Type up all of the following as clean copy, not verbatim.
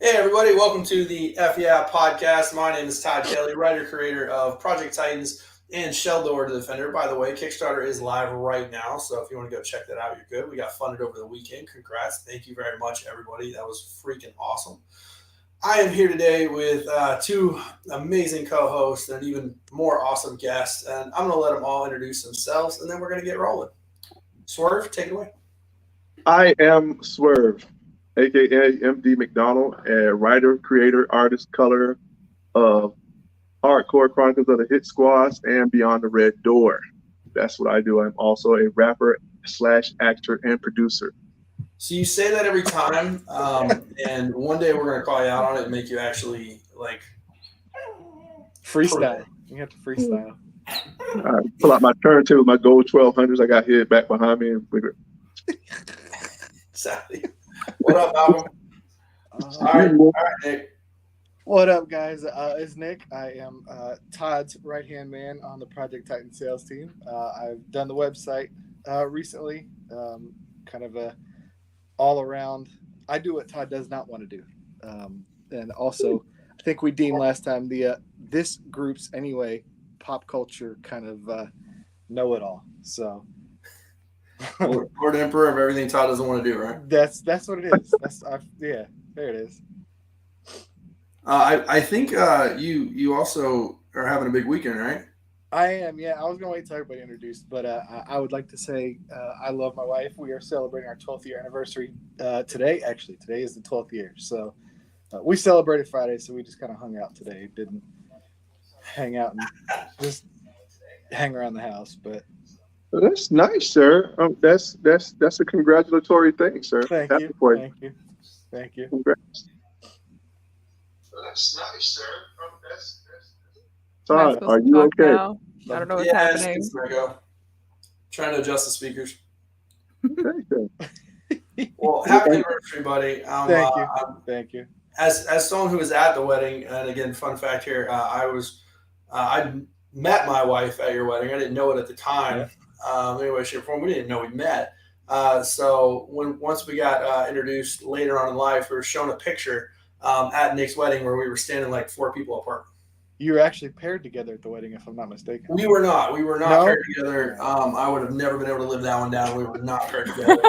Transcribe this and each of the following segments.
Hey everybody, welcome to the F Yeah podcast. My name is Todd Kelly, writer creator of Project Titans and Shell Door to Defender. By the way, Kickstarter is live right now, so if you want to go check that out, you're good. We got funded over the weekend. Congrats! Thank you very much, everybody. That was freaking awesome. I am here today with two amazing co-hosts and an even more awesome guests, and I'm going to let them all introduce themselves, and then we're going to get rolling. Swerve, take it away. I am Swerve, aka MD McDonald, a writer, creator, artist, color of Hardcore Chronicles of the Hit Squads and Beyond the Red Door. That's what I do. I'm also a rapper slash actor and producer. So you say that every time, and one day we're going to call you out on it and make you actually freestyle. You have to freestyle. I pull out my turntable, my gold 1200s. I got here back behind me. Exactly. What up, Malcolm? All right, Nick. What up, guys? It's Nick. I am Todd's right-hand man on the Project Titan sales team. I've done the website recently, kind of a all-around. I do what Todd does not want to do. And also, I think we deemed last time this group's anyway pop culture kind of know-it-all. So Lord Emperor of everything Todd doesn't want to do, right? that's what it is. Yeah, there it is. I think you also are having a big weekend, right? I am, yeah. I was going to wait till everybody introduced, but I would like to say I love my wife. We are celebrating our 12th year anniversary today. Actually, today is the 12th year. So we celebrated Friday, so we just kind of hung out today. Didn't hang out and just hang around the house, but Well, that's nice, sir. That's a congratulatory thing, sir. thank Happy you. for you. Thank you. Congrats. That's nice, sir. Todd, are you okay? Now? I don't know what's happening. It's go. Trying to adjust the speakers. Well, happy anniversary, buddy. Thank you. As someone who was at the wedding, and again, fun fact here, I met my wife at your wedding. I didn't know it at the time. Anyway, shape, or form, we didn't know we met. So once we got introduced later on in life, we were shown a picture at Nick's wedding where we were standing like 4 people apart. You were actually paired together at the wedding, if I'm not mistaken. We were not. We were not No? paired together. I would have never been able to live that one down. We were not paired together.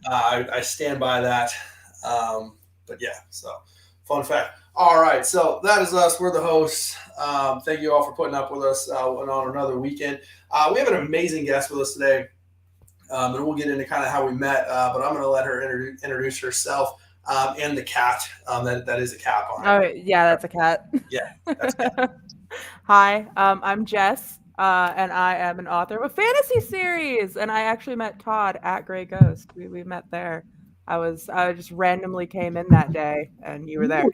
I stand by that. But yeah, so fun fact. All right, so that is us. We're the hosts. Thank you all for putting up with us on another weekend. We have an amazing guest with us today, and we'll get into kind of how we met. But I'm going to let her introduce herself and the cat. That is a cat on her. Oh, yeah, that's a cat. Yeah, that's a cat. Hi, I'm Jess, and I am an author of a fantasy series. And I actually met Todd at Grey Ghost. We met there. I just randomly came in that day, and you were there.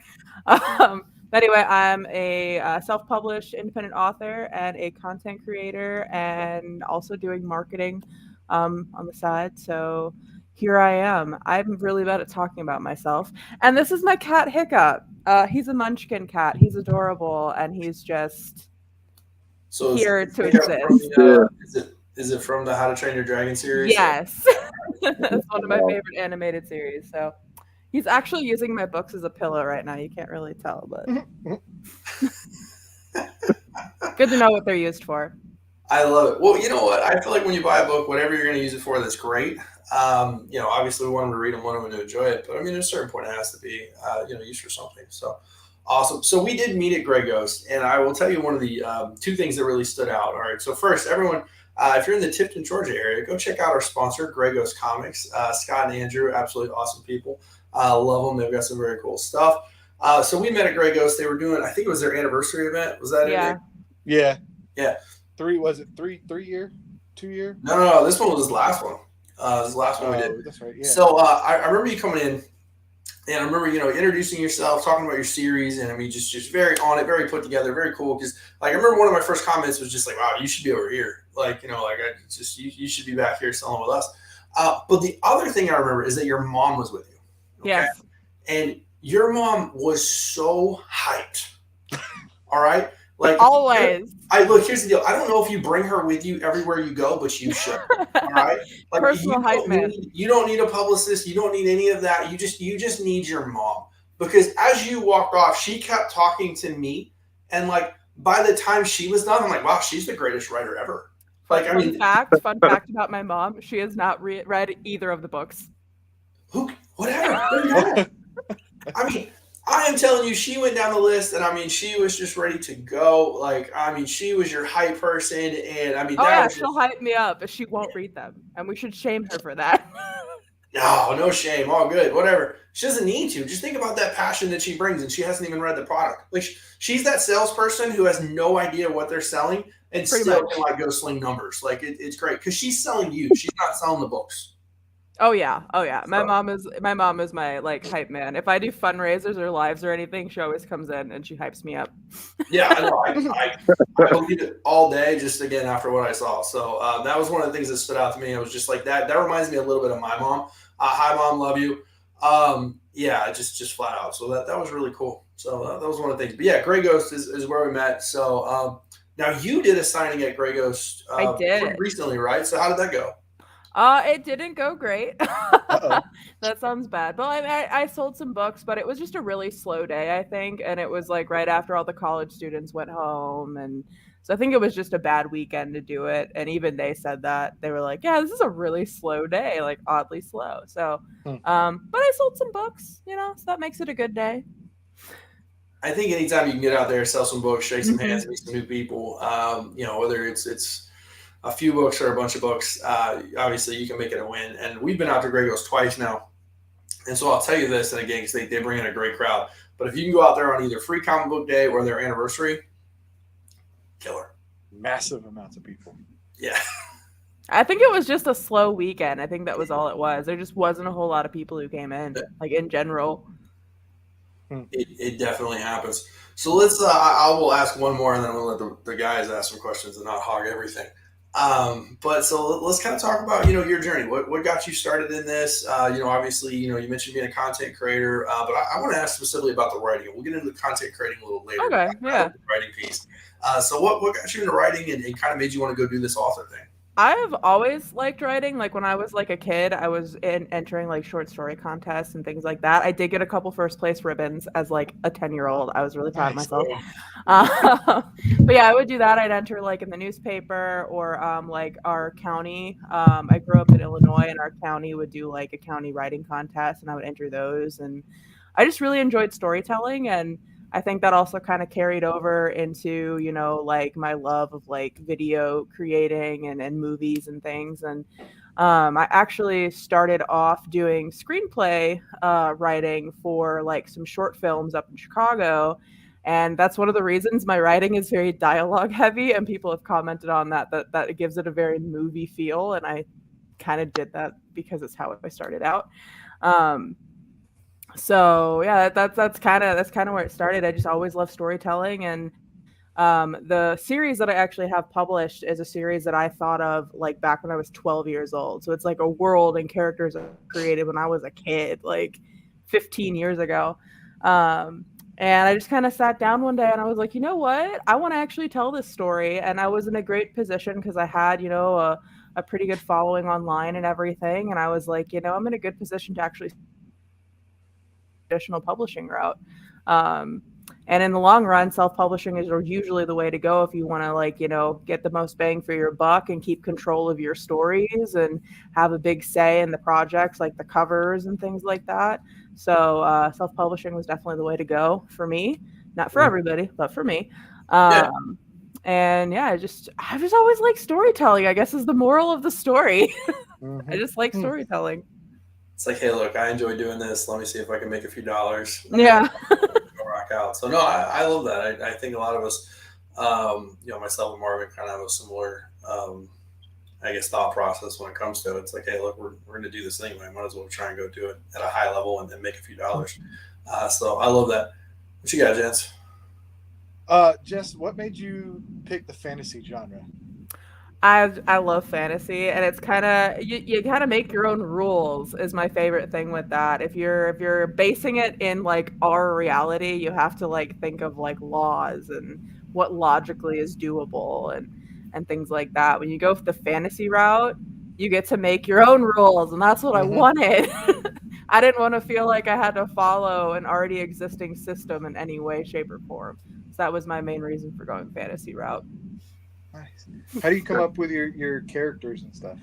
But anyway, I'm a self-published independent author and a content creator, and also doing marketing on the side. So here I am. I'm really bad at talking about myself. And this is my cat Hiccup. He's a munchkin cat. He's adorable, and he's just here to exist. Is it from the How to Train Your Dragon series? Yes. That's one of my favorite animated series. So he's actually using my books as a pillow right now. You can't really tell, but good to know what they're used for. I love it. Well, you know what? I feel like when you buy a book, whatever you're going to use it for, that's great. Obviously we want them to read them, want them to enjoy it. But I mean, at a certain point, it has to be, used for something. So awesome. So we did meet at Grey Ghost, and I will tell you one of the 2 things that really stood out. All right. So first, everyone, if you're in the Tifton, Georgia area, go check out our sponsor, Grey Ghost Comics. Scott and Andrew, absolutely awesome people. Love them. They've got some very cool stuff. So we met at Grey Ghost. They were doing, I think it was their anniversary event. Was that it? Yeah. Yeah. 3 year? 2 year? No. This one was his last one. This is the last one we did. That's right. Yeah. So I remember you coming in, and I remember introducing yourself, talking about your series, and I mean just very on it, very put together, very cool. Because I remember one of my first comments was just like, "Wow, you should be over here." You should be back here selling with us. But the other thing I remember is that your mom was with you. Okay? Yes. And your mom was so hyped. All right. Like always. Here's the deal. I don't know if you bring her with you everywhere you go, but you should. All right. Personal hype man. You don't need a publicist. You don't need any of that. You just need your mom. because as you walked off, she kept talking to me, and like by the time she was done, I'm like, wow, she's the greatest writer ever. Like, I mean, Fun fact about my mom: she has not read either of the books. Whatever. I mean, I am telling you, she went down the list, and I mean, she was just ready to go. Like, I mean, she was your hype person, and I mean, Oh that yeah, was she'll just hype me up, but she won't read them, and we should shame her for that. no shame, all good, whatever. She doesn't need to. Just think about that passion that she brings, and she hasn't even read the product. Like, she's that salesperson who has no idea what they're selling and Pretty still much. can like go sling numbers. Like, it's great because she's selling you. She's not selling the books. Oh yeah, oh yeah. My So, mom is my like hype man. If I do fundraisers or lives or anything, she always comes in and she hypes me up. yeah, I know. I believe it all day. Just again after what I saw, so that was one of the things that stood out to me. I was just like that. That reminds me a little bit of my mom. Hi, mom, love you. Yeah, just flat out. So that was really cool. So that was one of the things. But yeah, Grey Ghost is where we met. So now you did a signing at Grey Ghost I did recently, right? So how did that go? It didn't go great. That sounds bad. But I sold some books, but it was just a really slow day, I think. And it was like right after all the college students went home. And so I think it was just a bad weekend to do it. And even they said that. They were like, yeah, this is a really slow day, like oddly slow. So, but I sold some books, so that makes it a good day. I think anytime you can get out there, sell some books, shake some hands, meet some new people, whether it's a few books or a bunch of books, obviously you can make it a win. And we've been out to Grey Ghost twice now. And so I'll tell you this, and again, because they bring in a great crowd. But if you can go out there on either free comic book day or their anniversary, killer. Massive amounts of people. Yeah. I think it was just a slow weekend. I think that was all it was. There just wasn't a whole lot of people who came in, like in general. It definitely happens. So let's, I will ask one more, and then I'm going to let the guys ask some questions and not hog everything. But so let's kind of talk about, your journey. What got you started in this? Obviously, you mentioned being a content creator, but I want to ask specifically about the writing. We'll get into the content creating a little later. Okay, yeah. The writing piece. So what got you into writing and kind of made you want to go do this author thing? I've always liked writing. Like when I was like a kid, I was entering like short story contests and things like that. I did get a couple first place ribbons as like a 10-year-old. I was really proud of myself. But yeah, I would do that. I'd enter like in the newspaper or like our county. I grew up in Illinois, and our county would do like a county writing contest, and I would enter those. And I just really enjoyed storytelling, and I think that also kind of carried over into, like my love of like video creating and movies and things. And I actually started off doing screenplay writing for like some short films up in Chicago. And that's one of the reasons my writing is very dialogue heavy. And people have commented on that it gives it a very movie feel. And I kind of did that because it's how I started out. So yeah, that's kind of where it started. I just always loved storytelling, and the series that I actually have published is a series that I thought of like back when I was 12 years old. So it's like a world and characters I created when I was a kid, like 15 years ago. And I just kind of sat down one day and I was like, you know what? I want to actually tell this story. And I was in a great position because I had, a pretty good following online and everything. And I was like, I'm in a good position to actually traditional publishing route. And in the long run, self-publishing is usually the way to go if you want to get the most bang for your buck and keep control of your stories and have a big say in the projects, like the covers and things like that. So self-publishing was definitely the way to go for me. Not for everybody, but for me. And yeah, I've just always liked storytelling, I guess, is the moral of the story. I just like storytelling. It's like, hey, look, I enjoy doing this. Let me see if I can make a few dollars. Yeah. Rock out. So no, I love that. I think a lot of us, myself and Marvin kind of have a similar, thought process when it comes to it. It's like, hey, look, we're going to do this anyway. Might as well try and go do it at a high level and make a few dollars. So I love that. What you got, Jess? Jess, what made you pick the fantasy genre? I love fantasy, and it's kind of you kind of make your own rules is my favorite thing with that. If you're basing it in like our reality, you have to like think of like laws and what logically is doable and things like that. When you go the fantasy route, you get to make your own rules, and that's what I wanted. I didn't want to feel like I had to follow an already existing system in any way, shape, or form. So that was my main reason for going fantasy route. Nice. How do you come up with your characters and stuff?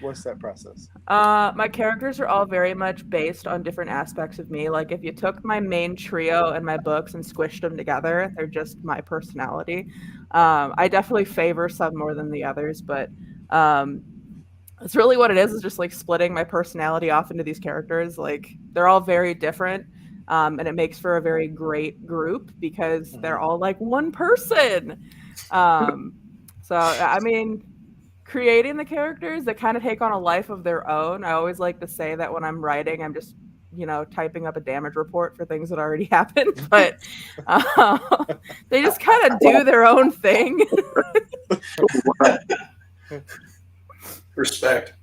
What's that process? My characters are all very much based on different aspects of me. Like if you took my main trio and my books and squished them together, they're just my personality. I definitely favor some more than the others, but it's really what it is just like splitting my personality off into these characters. Like they're all very different. And it makes for a very great group because they're all like one person. So, I mean, creating the characters that kind of take on a life of their own. I always like to say that when I'm writing, I'm just, typing up a damage report for things that already happened, but they just kind of do their own thing. Respect.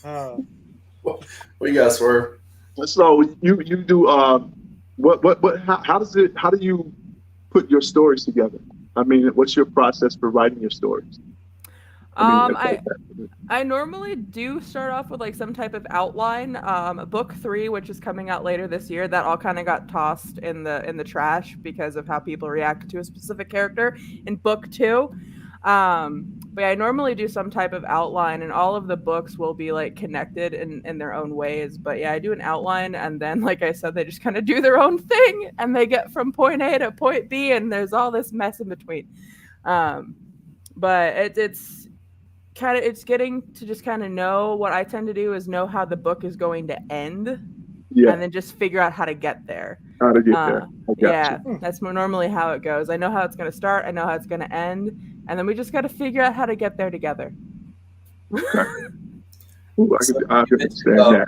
What you got, Swerve? So you do how do you put your stories together? I mean, what's your process for writing your stories? I normally do start off with like some type of outline. Book 3, which is coming out later this year, that all kind of got tossed in the trash because of how people reacted to a specific character in book 2. But yeah, I normally do some type of outline, and all of the books will be like connected in their own ways. But yeah, I do an outline, and then like I said, they just kind of do their own thing, and they get from point A to point B, and there's all this mess in between. But it's getting to just kind of know. What I tend to do is know how the book is going to end, and then just figure out how to get there. Yeah, that's normally how it goes. I know how it's going to start. I know how it's going to end. And then we just got to figure out how to get there together. Okay. Ooh, I can understand that.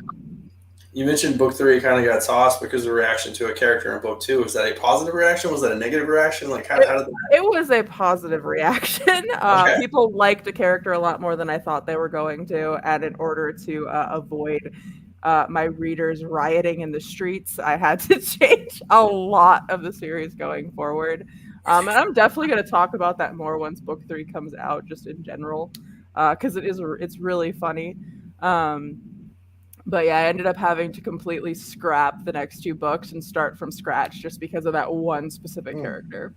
You mentioned book 3 kind of got tossed because of the reaction to a character in book 2. Was that a positive reaction? Was that a negative reaction? Like how did that? It was a positive reaction. Okay. People liked the character a lot more than I thought they were going to. And in order to avoid my readers rioting in the streets, I had to change a lot of the series going forward. And I'm definitely going to talk about that more once book 3 comes out, just in general, because it's really funny. But yeah, I ended up having to completely scrap the next 2 books and start from scratch just because of that one specific character.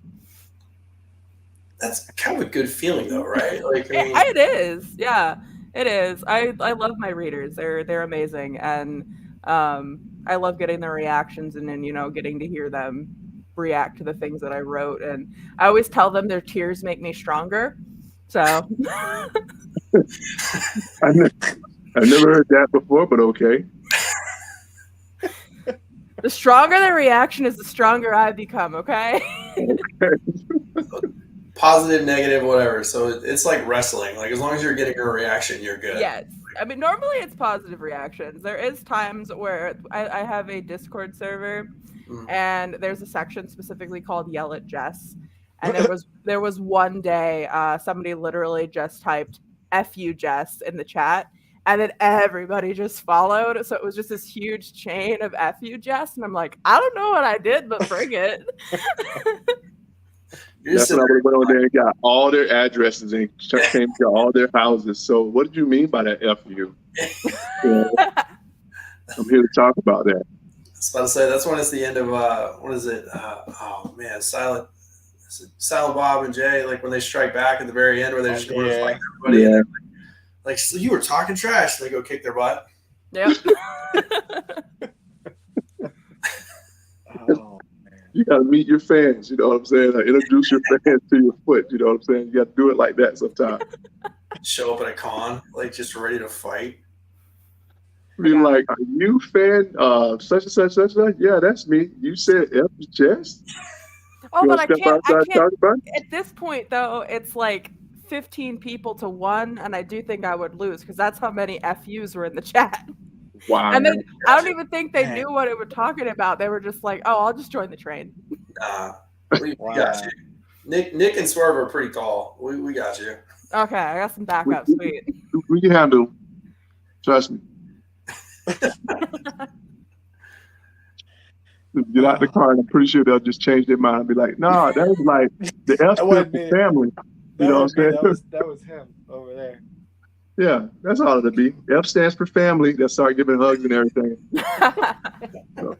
That's kind of a good feeling, though, right? Like it is, yeah, it is. I love my readers; they're amazing, and I love getting their reactions and then getting to hear them react to the things that I wrote. And I always tell them their tears make me stronger. So I've never heard that before, but okay. The stronger the reaction is, the stronger I become. Okay. Positive, negative, whatever. So it's like wrestling. Like as long as you're getting a reaction, you're good. Yes. I mean, normally it's positive reactions. There is times where I have a Discord server, and there's a section specifically called "Yell at Jess," and there was one day somebody literally just typed "F you, Jess" in the chat, and then everybody just followed. So it was just this huge chain of "F you, Jess," and I'm like, I don't know what I did, but bring it. That's when I went on there and got all their addresses and came to all their houses. So what did you mean by that F you? I'm here to talk about that. I was about to say, that's when it's the end of, what is it? Oh, man, Silent Bob and Jay, like when they strike back at the very end where they're just going to fight everybody. Yeah. And like, so you were talking trash. And they go kick their butt. Yep. You got to meet your fans, you know what I'm saying? Like, introduce your fans to your foot, you know what I'm saying? You got to do it like that sometimes. Show up at a con, like just ready to fight. Be like, are you fan of such and such, such and such? Yeah, that's me. You said F Jess? Oh, but I can't. At this point, though, it's like 15 people to 1, and I do think I would lose because that's how many FUs were in the chat. Wow. And then I don't even think they knew what it was talking about. They were just like, oh, I'll just join the train. We got you. Nick and Swerve are pretty tall. We got you. Okay, I got some backup. Sweet. We can handle. Trust me. Get out the car, and I'm pretty sure they'll just change their mind and be like, nah, that was like the F family. You know what I'm saying? That was him over there. Yeah, that's all it'll be. F stands for family. They'll start giving hugs and everything. So,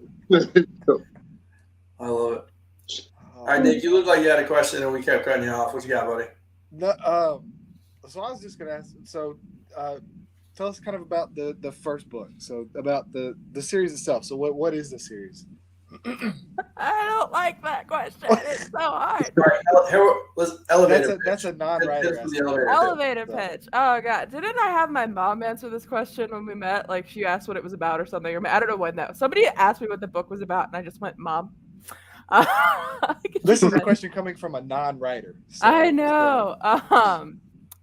I love it. All right, Nick, you look like you had a question and we kept cutting you off. What you got, buddy? No, so I was just gonna ask. So, tell us kind of about the first book. So about the series itself. So what is the series? I don't like that question. It's so hard. All right, let's elevator. That's a non-writer. Pitch. The elevator. Elevator pitch. Oh god, didn't I have my mom answer this question when we met? Like she asked what it was about or something. Or I don't know when that. Somebody asked me what the book was about, and I just went, "Mom." This is a question coming from a non-writer. So, I know.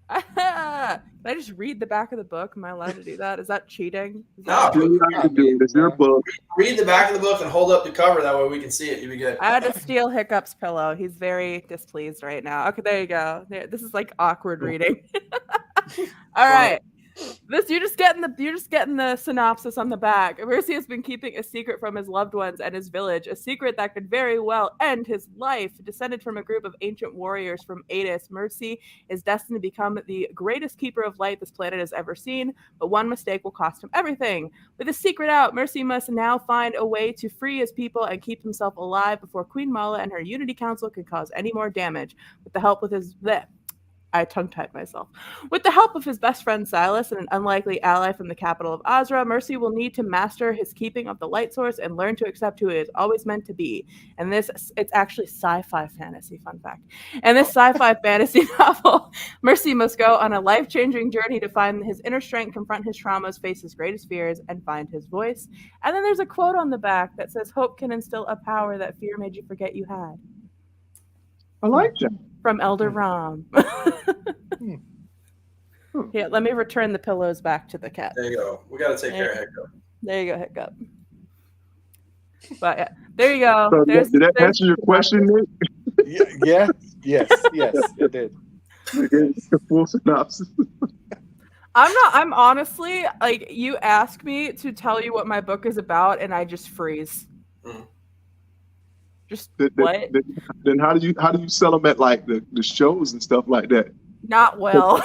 Can I just read the back of the book? Am I allowed to do that? Is that cheating? No, it's your book. Read the back of the book and hold up the cover. That way we can see it. You'll be good. I had to steal Hiccup's pillow. He's very displeased right now. Okay, there you go. This is like awkward reading. All right. You're just getting the synopsis on the back. Mercy has been keeping a secret from his loved ones and his village, a secret that could very well end his life. Descended from a group of ancient warriors from Adis, Mercy is destined to become the greatest keeper of light this planet has ever seen, but one mistake will cost him everything. With the secret out, Mercy must now find a way to free his people and keep himself alive before Queen Mala and her Unity Council can cause any more damage. With the help of I tongue-tied myself. With the help of his best friend Silas and an unlikely ally from the capital of Azra, Mercy will need to master his keeping of the light source and learn to accept who he is always meant to be. And it's actually sci-fi fantasy, fun fact. And this sci-fi fantasy novel, Mercy must go on a life-changing journey to find his inner strength, confront his traumas, face his greatest fears, and find his voice. And then there's a quote on the back that says, "Hope can instill a power that fear made you forget you had." I like that. From Elder Rom. Yeah, let me return the pillows back to the cat. There you go. We got to take care of Hiccup. There you go, Hiccup. But yeah, there you go. So did that answer your question, Nick? Yes, it did. It's a full synopsis. I'm honestly, like, you ask me to tell you what my book is about, and I just freeze. Just what? Then how do you sell them at like the shows and stuff like that? Not well.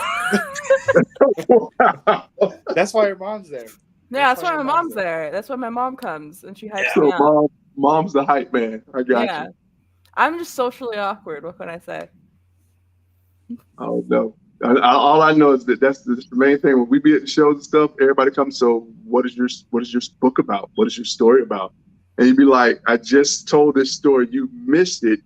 That's why your mom's there. Yeah, that's why my mom's there. That's why my mom comes and she hypes So me up. mom's the hype man. I got you. I'm just socially awkward. What can I say? Oh no. All I know is that's the main thing. When we be at the shows and stuff, everybody comes. So what is your book about? What is your story about? And you'd be like, I just told this story. You missed it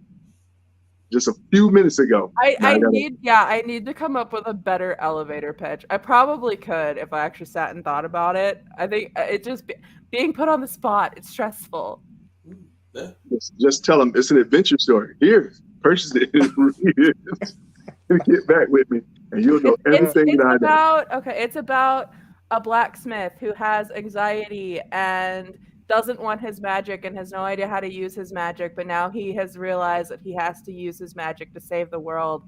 just a few minutes ago. I need to come up with a better elevator pitch. I probably could if I actually sat and thought about it. I think it just being put on the spot. It's stressful. Just tell them it's an adventure story. Here, purchase it and get back with me, and you'll know everything that I know. It's about a blacksmith who has anxiety and doesn't want his magic and has no idea how to use his magic, but now he has realized that he has to use his magic to save the world,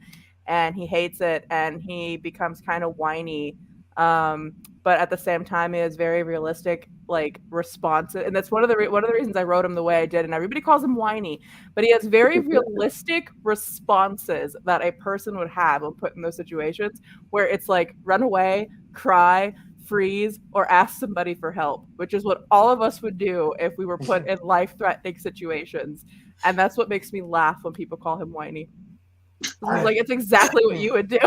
and he hates it, and he becomes kind of whiny, but at the same time he has very realistic responses, and that's one of the reasons I wrote him the way I did. And everybody calls him whiny, but he has very realistic responses that a person would have when put in those situations, where it's like run away, cry, freeze, or ask somebody for help, which is what all of us would do if we were put in life-threatening situations. And that's what makes me laugh when people call him whiny. It's exactly what you would do.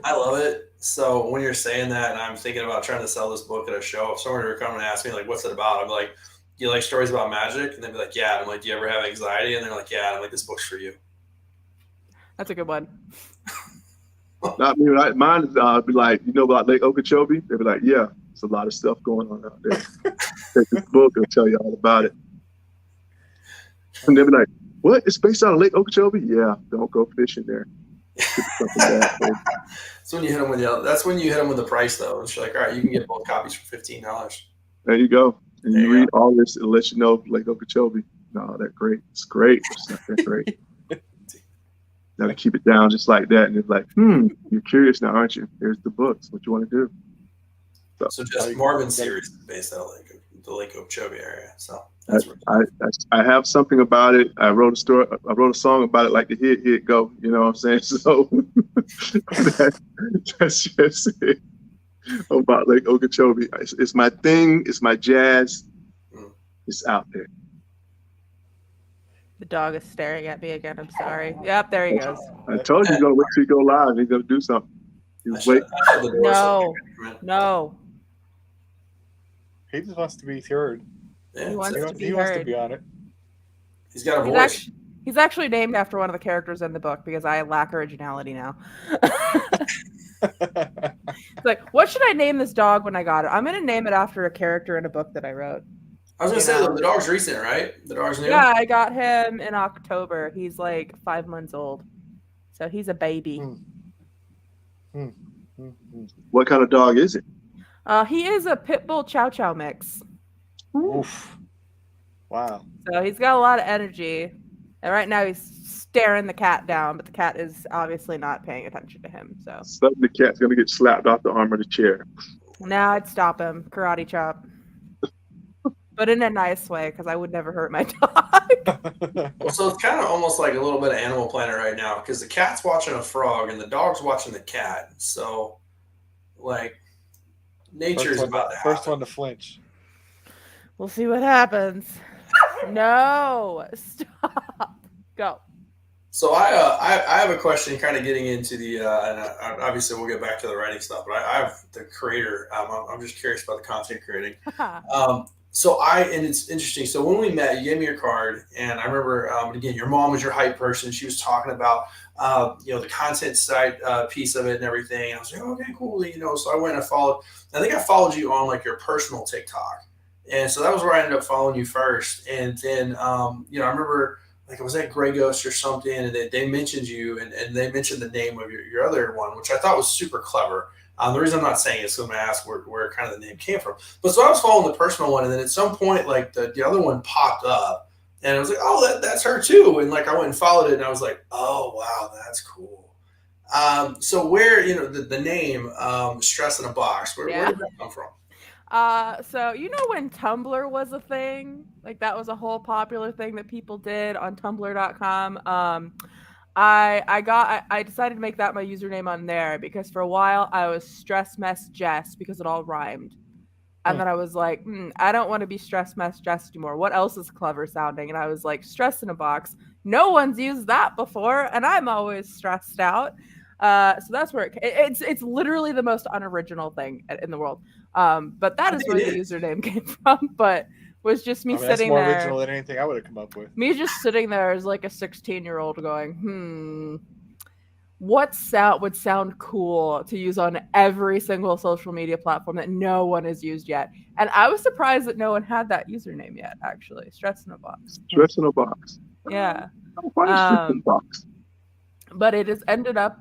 I love it. So when you're saying that, and I'm thinking about trying to sell this book at a show, if someone were to come and ask me, like, what's it about? I'm like, do you like stories about magic? And they'd be like, yeah. And I'm like, do you ever have anxiety? And they're like, yeah. And I'm like, this book's for you. That's a good one. Not me. Mine is be like, about Lake Okeechobee? They'd be like, yeah, there's a lot of stuff going on out there. Take this book and tell you all about it. And they'd be like, what? It's based on Lake Okeechobee? Yeah, don't go fishing there. That's when you hit them with the price, though. It's like, all right, you can get both copies for $15. There you go. And you read all this, it'll let you know Lake Okeechobee. No, that's great. It's great. It's not that great. Got to keep it down just like that. And it's like, you're curious now, aren't you? Here's the books. What you want to do? So just Marvin's series is based out of the Lake Okeechobee area. So That's I have something about it. I wrote a song about it, like the hit go. You know what I'm saying? So that's just it about Lake Okeechobee. It's my thing. It's my jazz. It's out there. The dog is staring at me again. I'm sorry. Yep, there he goes. I told you he's gonna wait till you go live. He's gonna do something. I shut the door so No. He just wants to be heard. yeah, He wants He wants to be on it. he's got a voice. He's actually named after one of the characters in the book because I lack originality now. It's like, what should I name this dog when I got it? I'm going to name it after a character in a book that I wrote. I was going to say, the dog's recent, right? The dog's new? Yeah, I got him in October. He's like 5 months old. So he's a baby. What kind of dog is it? He is a pit bull chow chow mix. Oof. Wow. So he's got a lot of energy. And right now he's staring the cat down, but the cat is obviously not paying attention to him. So Suddenly the cat's gonna get slapped off the arm of the chair. now I'd stop him. Karate chop. But in a nice way, because I would never hurt my dog. Well, so it's kind of almost like a little bit of Animal Planet right now, because the cat's watching a frog and the dog's watching the cat. So, like, nature's about to happen. First one to flinch. We'll see what happens. No, stop. Go. So I have a question, kind of getting into the, and obviously we'll get back to the writing stuff, but I have the creator. I'm just curious about the content creating. And it's interesting. So when we met, you gave me your card, and I remember, again, your mom was your hype person. She was talking about, the content side piece of it and everything. And I was like, okay, cool. So I went and I think I followed you on like your personal TikTok. And so that was where I ended up following you first. And then, I remember like I was at Grey Ghost or something, and they mentioned you, and they mentioned the name of your other one, which I thought was super clever. The reason I'm not saying it is because I'm going to ask where kind of the name came from. But so I was following the personal one, and then at some point, like the other one popped up, and I was like, oh, that's her too. And like I went and followed it, and I was like, oh, wow, that's cool. So where, the name Stress in a Box, where did that come from? So when Tumblr was a thing, like that was a whole popular thing that people did on tumblr.com. I decided to make that my username on there because for a while I was Stress Mess Jess because it all rhymed. And then I was like, I don't want to be Stress Mess Jess anymore. What else is clever sounding? And I was like, Stress in a Box. No one's used that before, and I'm always stressed out. So that's where it's literally the most unoriginal thing in the world. But that is where the username came from. But was just me sitting there. That's more original than anything I would have come up with. Me just sitting there as like a 16-year-old going, what sound would sound cool to use on every single social media platform that no one has used yet? And I was surprised that no one had that username yet, actually. Stress in a Box. Stress in a Box. Yeah. Why Stress in a Box? But it has ended up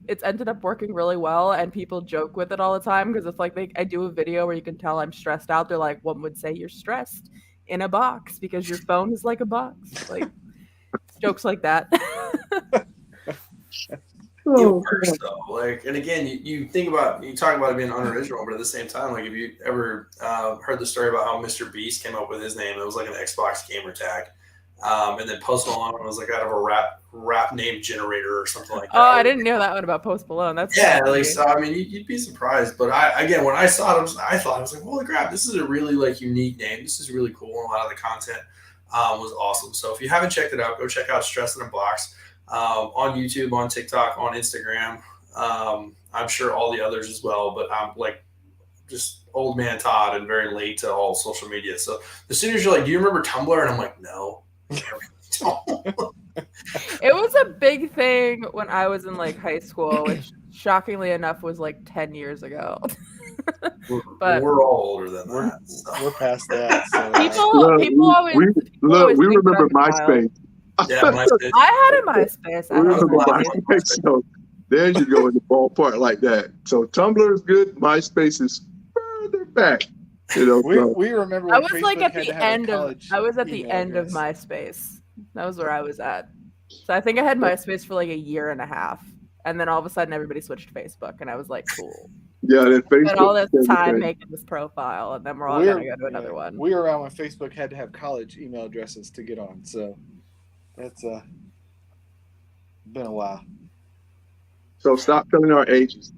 it's ended up working really well, and people joke with it all the time because it's like I do a video where you can tell I'm stressed out. They're like, one would say you're stressed in a box because your phone is like a box. Like jokes like that. It works though. Like, and again, you talk about it being unoriginal, but at the same time, like, have you ever heard the story about how Mr. Beast came up with his name? It was like an Xbox gamer tag. And then Post Malone was like out of a rap name generator or something like that. Oh, I didn't know that one about Post Malone. That's like, so I mean, you'd be surprised. But when I saw it, I was like, holy crap, this is a really like unique name. This is really cool. And a lot of the content was awesome. So if you haven't checked it out, go check out Stress in a Box on YouTube, on TikTok, on Instagram. I'm sure all the others as well. But I'm like just old man Todd and very late to all social media. So as soon as you're like, do you remember Tumblr? And I'm like, no. It was a big thing when I was in like high school, which shockingly enough was like 10 years ago. But we're all older than that. We're past that. So. People always we remember MySpace. Yeah, MySpace. I had a MySpace. We remember MySpace. So there you go in the ballpark like that. So Tumblr is good. MySpace is further back. We remember. I was like at the end of. I was at the end of MySpace. That was where I was at. So I think I had MySpace for like a year and a half, and then all of a sudden everybody switched to Facebook, and I was like, cool. Yeah, then Facebook. Spent all this became the time thing. making this profile, and then we're all gonna go to another one. We were around when Facebook had to have college email addresses to get on, so that's been a while. So stop telling our ages.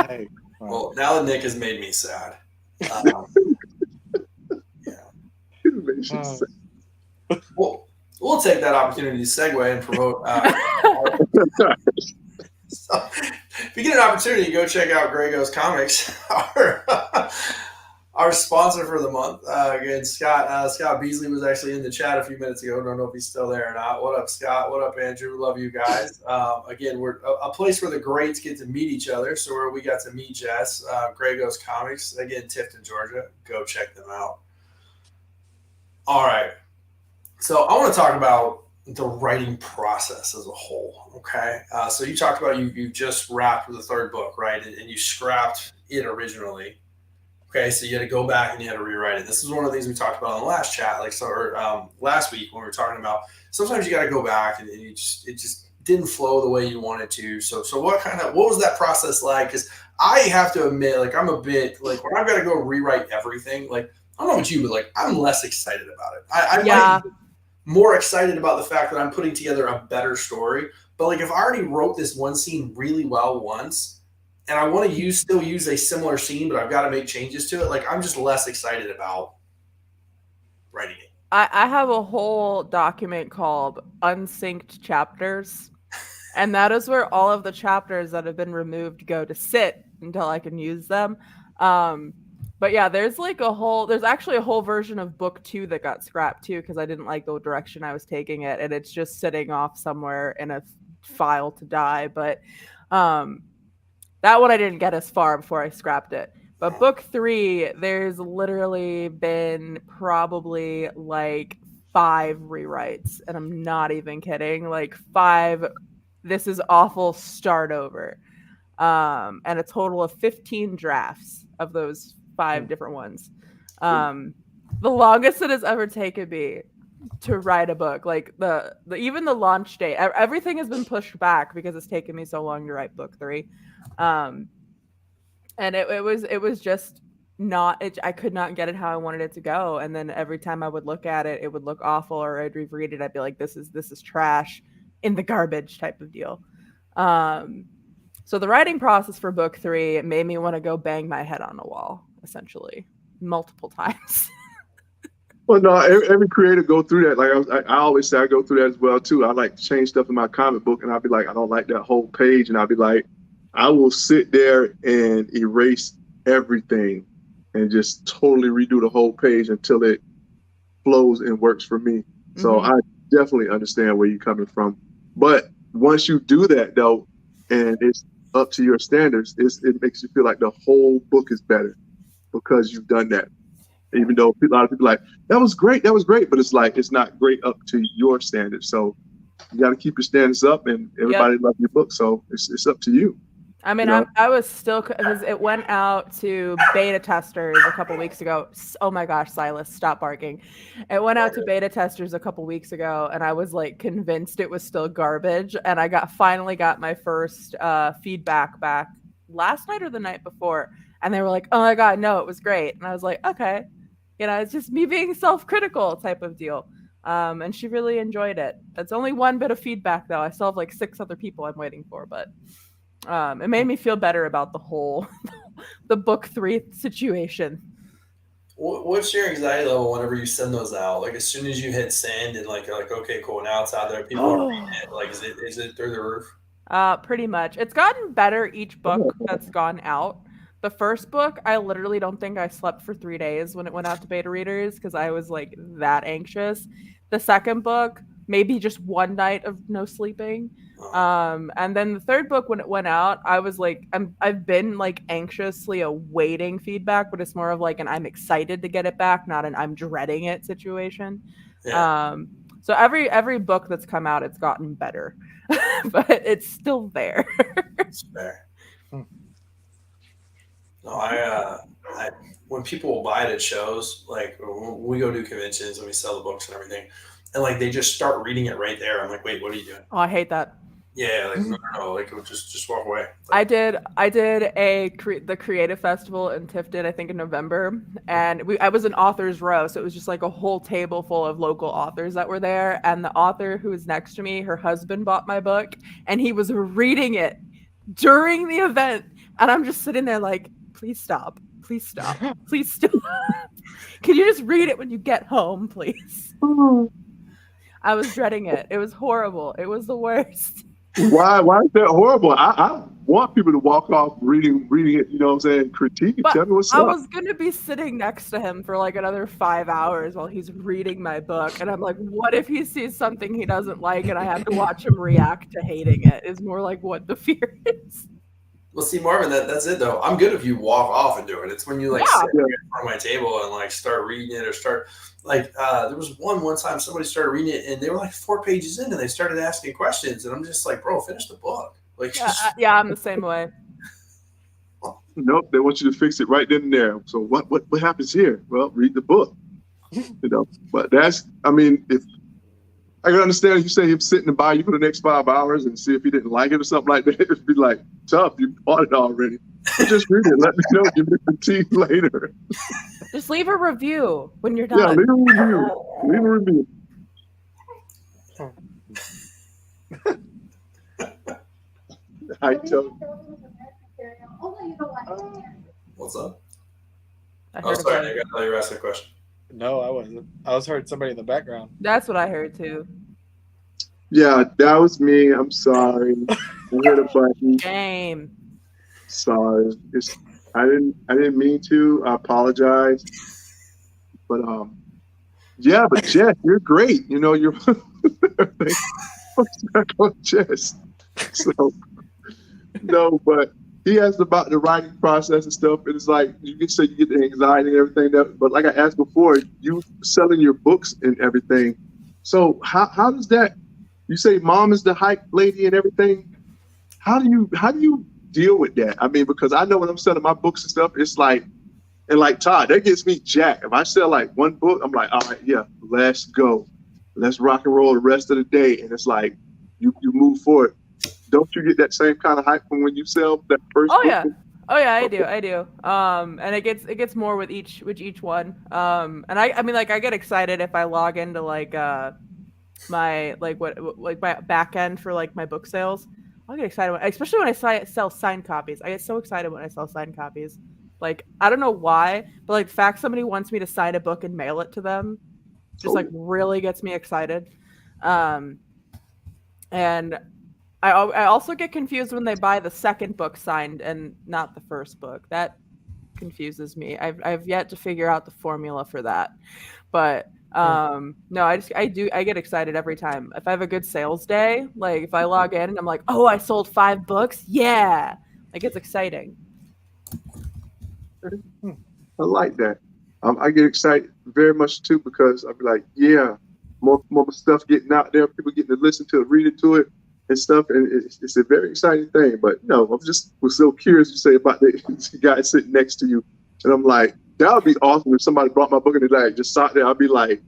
Hey, Well, now that Nick has made me sad. Yeah. We'll take that opportunity to segue and promote. So, if you get an opportunity, go check out Grey Ghost Comics, our sponsor for the month. Again, Scott Beasley was actually in the chat a few minutes ago. Don't know if he's still there or not. What up, Scott? What up, Andrew? Love you guys. Again, we're a place where the greats get to meet each other. So where we got to meet Jess, Grey Ghost Comics, again, Tifton, Georgia. Go check them out. All right. So I want to talk about the writing process as a whole. Okay. So you talked about you just wrapped the third book, right? And you scrapped it originally. Okay. So you had to go back and you had to rewrite it. This is one of the things we talked about in the last chat, last week when we were talking about sometimes you got to go back and it just didn't flow the way you wanted to. So what was that process like? Because I have to admit, like, I'm a bit like when I've got to go rewrite everything, like, I don't know about you, but like I'm less excited about it. I might be more excited about the fact that I'm putting together a better story. But like if I already wrote this one scene really well once and I want to still use a similar scene, but I've got to make changes to it, like I'm just less excited about writing it. I have a whole document called Unsynced Chapters. And that is where all of the chapters that have been removed go to sit until I can use them. But yeah, there's actually a whole version of book 2 that got scrapped too, because I didn't like the direction I was taking it, and it's just sitting off somewhere in a file to die. But that one I didn't get as far before I scrapped it. But book 3, there's literally been probably like 5 rewrites, and I'm not even kidding. Like 5, this is awful, start over. And a total of 15 drafts of those 5 different ones. The longest it has ever taken me to write a book, like the even the launch date, everything has been pushed back because it's taken me so long to write book 3. And it was just not I could not get it how I wanted it to go. And then every time I would look at it, it would look awful, or I'd reread it, I'd be like, this is trash, in the garbage type of deal. So the writing process for book 3, it made me want to go bang my head on a wall, essentially, multiple times. Well, no, every creator go through that. Like I always say, I go through that as well too. I like to change stuff in my comic book, and I'll be like, I don't like that whole page, and I'll be like, I will sit there and erase everything, and just totally redo the whole page until it flows and works for me. So I definitely understand where you're coming from. But once you do that, though, and it's up to your standards, it makes you feel like the whole book is better because you've done that. Even though a lot of people are like, that was great, but it's like, it's not great up to your standards. So you got to keep your standards up, and everybody loves your book. So it's up to you. I mean, you know? I was still, because it went out to beta testers a couple weeks ago. Oh my gosh, Silas, stop barking. It went out to beta testers a couple weeks ago, and I was like convinced it was still garbage. And I finally got my first feedback back last night or the night before. And they were like, oh my God, no, it was great. And I was like, okay, you know, it's just me being self-critical type of deal. And she really enjoyed it. It's only one bit of feedback though. I still have like 6 other people I'm waiting for, but it made me feel better about the whole the book 3 situation. What's your anxiety level whenever you send those out? Like as soon as you hit send and like okay, cool, now it's out there, people are reading it. Like is it through the roof? Pretty much. It's gotten better each book that's gone out. The first book, I literally don't think I slept for 3 days when it went out to beta readers because I was like that anxious. The second book, maybe just one night of no sleeping. And then the third book, when it went out, I was like, I've been like anxiously awaiting feedback, but it's more of like an I'm excited to get it back, not an I'm dreading it situation. Yeah. So every book that's come out, it's gotten better, but it's still there. It's fair. No, I when people buy it at shows, like when we go do conventions and we sell the books and everything, and like they just start reading it right there. I'm like, wait, what are you doing? Oh, I hate that. Yeah, like no, like just walk away. I did the creative festival in Tifton, I think in November, and I was an author's row, so it was just like a whole table full of local authors that were there. And the author who was next to me, her husband bought my book, and he was reading it during the event, and I'm just sitting there like, please stop, please stop, please stop. Can you just read it when you get home, please? I was dreading it. It was horrible. It was the worst. Why is that horrible? I want people to walk off reading it, you know what I'm saying? Critique it. Tell me what's I up. was gonna be sitting next to him for like another 5 hours while he's reading my book, and I'm like, what if he sees something he doesn't like and I have to watch him react to hating it? Is more like what the fear is. Well, see, Marvin, that's it though. I'm good if you walk off and do it. It's when you like sit in front of my table and like start reading it or start like there was one time somebody started reading it and they were like 4 pages in and they started asking questions and I'm just like, bro, finish the book. Like, yeah, I'm the same way. Nope, they want you to fix it right then and there. So what happens here? Well, read the book. You know, but I mean, if I can understand you say him sitting by you for the next 5 hours and see if he didn't like it or something like that. It'd be like, tough, you bought it already. But just read it. Let me know. Give me a critique later. Just leave a review when you're done. Yeah, leave a review. Leave a review. I tell you. What's up? I sorry, I thought you were asking a question. No, I wasn't. I was heard somebody in the background. That's what I heard too. Yeah, that was me. I'm sorry. I hit a button. Shame. Sorry. I didn't mean to. I apologize. But yeah, but Jess, you're great. You know, you're what's back on Jess. So no, but he asked about the writing process and stuff, and it's like you can say you get the anxiety and everything. But like I asked before, you selling your books and everything. So how does that? You say mom is the hype lady and everything. How do you deal with that? I mean, because I know when I'm selling my books and stuff, it's like, and like Todd, that gets me jacked. If I sell like one book, I'm like, all right, yeah, let's go, let's rock and roll the rest of the day. And it's like you move forward. Don't you get that same kind of hype from when you sell that first book? Yeah. Oh yeah, I do. And it gets more with each one. And I mean like I get excited if I log into like my my back end for like my book sales. I'll get excited especially when I sell signed copies. I get so excited when I sell signed copies. Like I don't know why, but like the fact somebody wants me to sign a book and mail it to them just like really gets me excited. And I also get confused when they buy the second book signed and not the first book. That confuses me. I've yet to figure out the formula for that. But no, I get excited every time. If I have a good sales day, like if I log in and I'm like, oh, I sold 5 books. Yeah. Like it's exciting. I like that. I get excited very much too because I'll be like, yeah, more stuff getting out there, people getting to listen to it, read it to it and stuff. And it's a very exciting thing. But no, was so curious you say about the guy sitting next to you. And I'm like, that would be awesome if somebody brought my book and they like just sat there. I'd be like,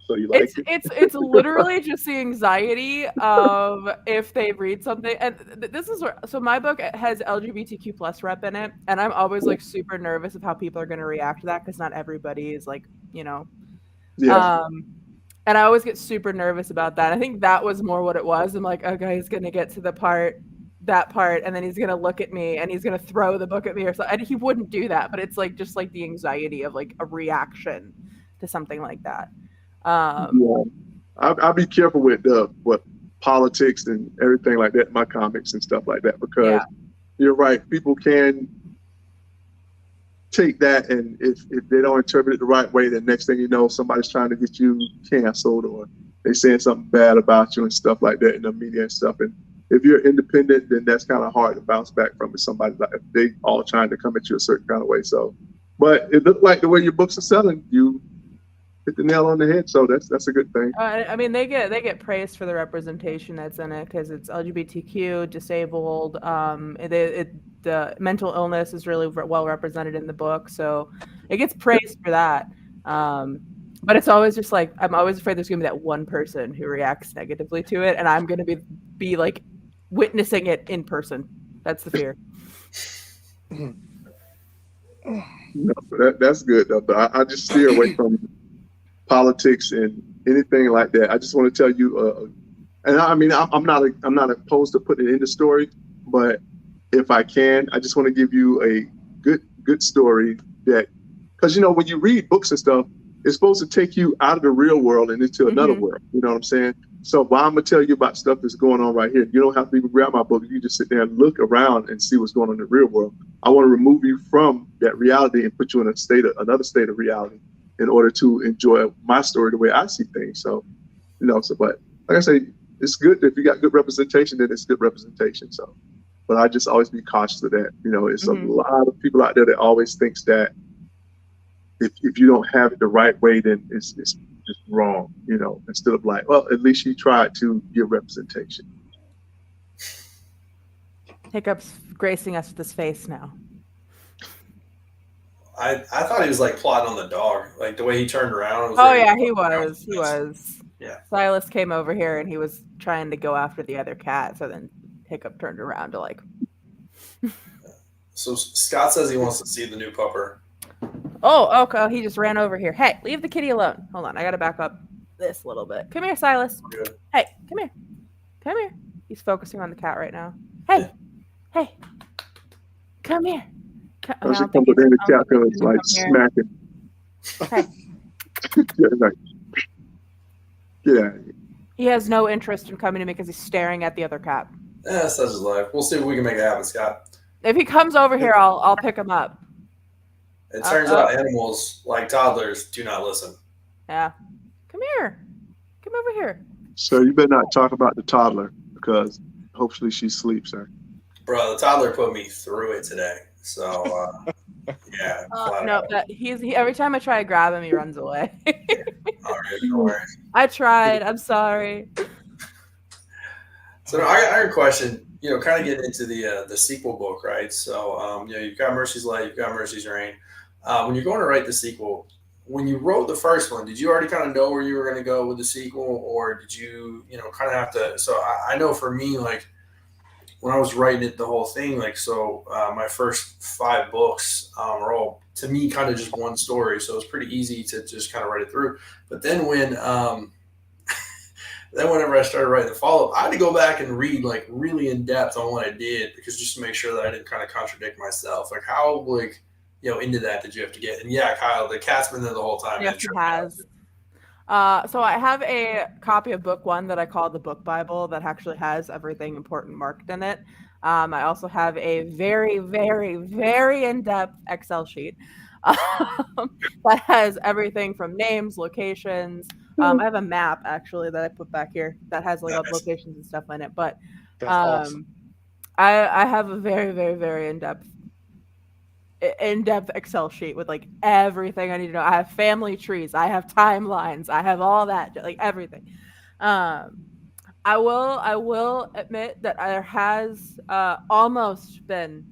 so you like it? It's literally just the anxiety of if they read something. And this is where, so my book has LGBTQ plus rep in it. And I'm always like super nervous of how people are going to react to that because not everybody is like, you know. Yeah. And I always get super nervous about that. I think that was more what it was. I'm like, okay, he's going to get to that part, and then he's going to look at me and he's going to throw the book at me or something. And he wouldn't do that, but it's like just like the anxiety of like a reaction to something like that. Yeah. I'll be careful with what politics and everything like that in my comics and stuff like that because you're right. People can take that, and if they don't interpret it the right way, then next thing you know, somebody's trying to get you canceled or they saying something bad about you and stuff like that in the media and stuff. And if you're independent, then that's kind of hard to bounce back from. If somebody like if they all trying to come at you a certain kind of way. So, but it looked like the way your books are selling, you hit the nail on the head. So that's a good thing. I mean, they get praised for the representation that's in it because it's LGBTQ, disabled. The mental illness is really well represented in the book, so it gets praised for that. But it's always just like I'm always afraid there's gonna be that one person who reacts negatively to it, and I'm gonna be be like witnessing it in person. That's the fear. No, that's good though. But I just steer away from politics and anything like that. I just want to tell you, and I mean, I'm not opposed to putting it in the story, but if I can, I just want to give you a good story that, because when you read books and stuff, it's supposed to take you out of the real world and into another world. You know what I'm saying? So while I'm gonna tell you about stuff that's going on right here, you don't have to even grab my book. You just sit there and look around and see what's going on in the real world. I want to remove you from that reality and put you in another state of reality in order to enjoy my story the way I see things. So, but like I say, it's good if you got good representation, then it's good representation. So, but I just always be cautious of that. It's a lot of people out there that always thinks that if you don't have it the right way, then it's just wrong, instead of like, well, at least you tried to give representation. Hiccup's gracing us with his face now. I thought he was like plotting on the dog, like the way he turned around. He was. Yeah. Silas came over here and he was trying to go after the other cat. So then Hiccup turned around to like. So Scott says he wants to see the new pupper. Oh, okay. He just ran over here. Hey, leave the kitty alone. Hold on. I got to back up this a little bit. Come here, Silas. Good. Hey, come here. Come here. He's focusing on the cat right now. Hey. Yeah. Hey. Come here. I was come with the cat feels like smacking. Hey. Get out of here. He has no interest in coming to me because he's staring at the other cat. Yeah, such is life. We'll see if we can make it happen, Scott. If he comes over here, I'll pick him up. It turns out animals, like toddlers, do not listen. Yeah. Come here. Come over here. So you better not talk about the toddler because hopefully she sleeps, sir. Bro, the toddler put me through it today. So, yeah. No, every time I try to grab him, he runs away. All right, no worries. I tried. I'm sorry. So I got a question. Kind of getting into the sequel book, right? So, you've got Mercy's Light, you've got Mercy's Reign. When you're going to write the sequel, when you wrote the first one, did you already kind of know where you were going to go with the sequel, or did you, kind of have to? So I know for me, like when I was writing it, the whole thing, like my first 5 books are all to me kind of just one story, so it was pretty easy to just kind of write it through. But then whenever I started writing the follow-up, I had to go back and read like really in depth on what I did because just to make sure that I didn't kind of contradict myself. Like how into that did you have to get? And yeah, Kyle, the cat's been there the whole time. Yes, he has. So I have a copy of book 1 that I call the book Bible that actually has everything important marked in it. I also have a very, very, very in-depth Excel sheet that has everything from names, locations. I have a map actually that I put back here that has like all the locations and stuff in it. But awesome. I have a very, very, very in-depth Excel sheet with like everything I need to know. I have family trees, I have timelines, I have all that, like everything. I will admit that there has almost been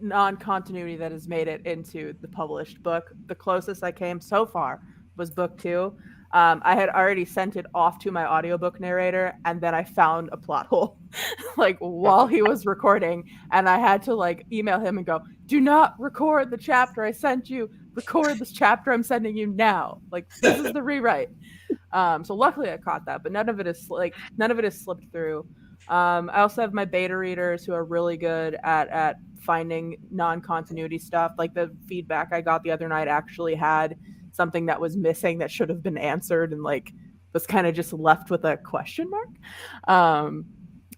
non-continuity that has made it into the published book. The closest I came so far was book 2. I had already sent it off to my audiobook narrator, and then I found a plot hole like while he was recording, and I had to like email him and go, do not record the chapter I sent you, record this chapter I'm sending you now, like this is the rewrite. So luckily I caught that, but none of it is slipped through. I also have my beta readers who are really good at finding non-continuity stuff. Like the feedback I got the other night actually had something that was missing that should have been answered and like was kind of just left with a question mark.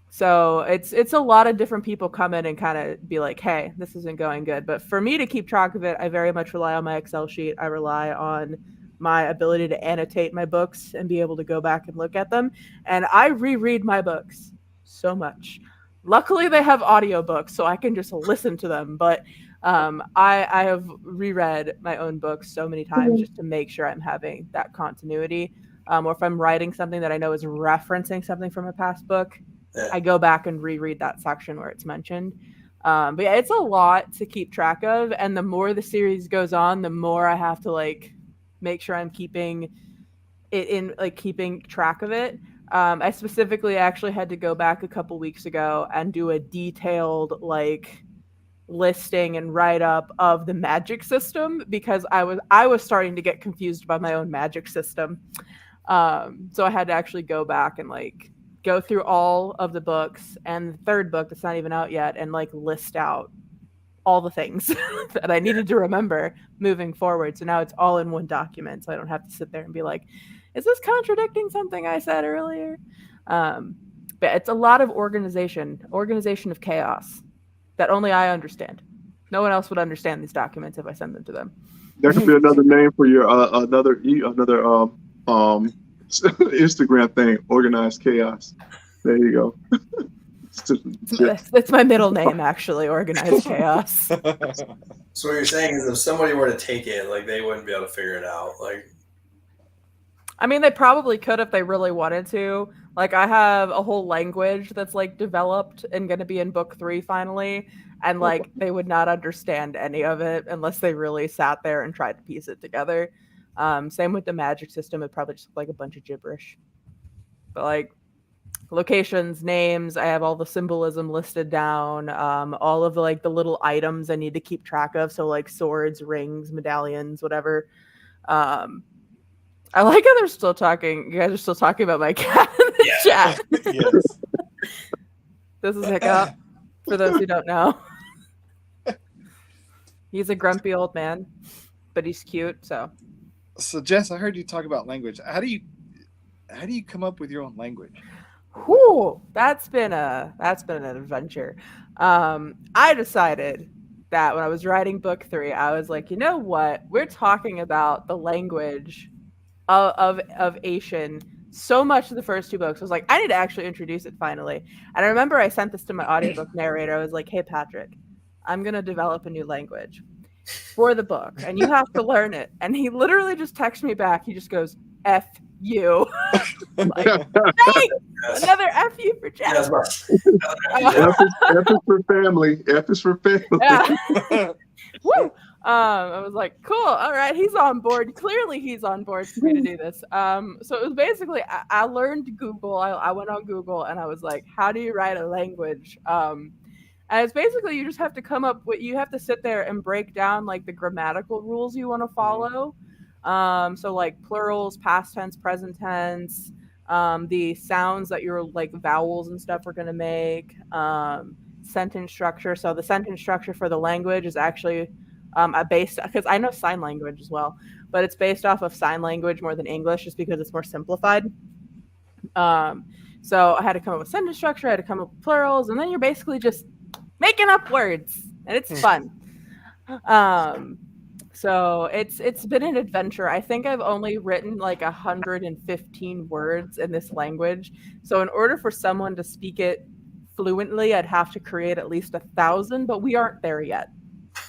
So it's a lot of different people come in and kind of be like, hey, this isn't going good. But for me to keep track of it, I very much rely on my Excel sheet. I rely on my ability to annotate my books and be able to go back and look at them. And I reread my books so much. Luckily, they have audiobooks, so I can just listen to them. But I have reread my own books so many times just to make sure I'm having that continuity. Or if I'm writing something that I know is referencing something from a past book, I go back and reread that section where it's mentioned. But yeah, it's a lot to keep track of. And the more the series goes on, the more I have to like make sure I'm keeping it in, like keeping track of it. I specifically actually had to go back a couple weeks ago and do a detailed like listing and write up of the magic system because I was starting to get confused by my own magic system. So I had to actually go back and like go through all of the books and the third book that's not even out yet and like list out all the things that I needed to remember moving forward. So now it's all in one document. So I don't have to sit there and be like, is this contradicting something I said earlier? But it's a lot of organization of chaos that only I understand. No one else would understand these documents if I send them to them. That could be another name for your another Instagram thing, organized chaos. There you go. That's my middle name, actually, organized chaos. So what you're saying is if somebody were to take it, like they wouldn't be able to figure it out. Like, I mean, they probably could if they really wanted to. Like, I have a whole language that's like developed and going to be in book 3 finally, and like they would not understand any of it unless they really sat there and tried to piece it together. Same with the magic system; it'd probably just look like a bunch of gibberish. But like locations, names, I have all the symbolism listed down. All of the like the little items I need to keep track of. So like swords, rings, medallions, whatever. I like how they're still talking. You guys are still talking about my cat in the chat. Yes. This is Hiccup, for those who don't know. He's a grumpy old man, but he's cute. So Jess, I heard you talk about language. How do you come up with your own language? whew, that's been an adventure. I decided that when I was writing book 3, I was like, you know what? We're talking about the language of Asian so much of the first 2 books. I was like, I need to actually introduce it finally. And I remember I sent this to my audiobook narrator. I was like, hey, Patrick, I'm going to develop a new language for the book, and you have to learn it. And he literally just texted me back. He just goes, F you. Like, hey, yes. another F you for Jeff. F is for family. F is for family. Yeah. Woo. I was like, cool. All right, he's on board. Clearly, he's on board for me to do this. So it was basically, I learned Google. I went on Google and I was like, how do you write a language? And it's basically you just have to come up with, you have to sit there and break down like the grammatical rules you want to follow. So like plurals, past tense, present tense, the sounds that your like vowels and stuff are going to make, sentence structure. So the sentence structure for the language is actually based, because I know sign language as well, but it's based off of sign language more than English just because it's more simplified. So I had to come up with sentence structure, I had to come up with plurals, and then you're basically just making up words, and it's fun. So it's been an adventure. I think I've only written like 115 words in this language. So in order for someone to speak it fluently, I'd have to create at least 1,000, but we aren't there yet.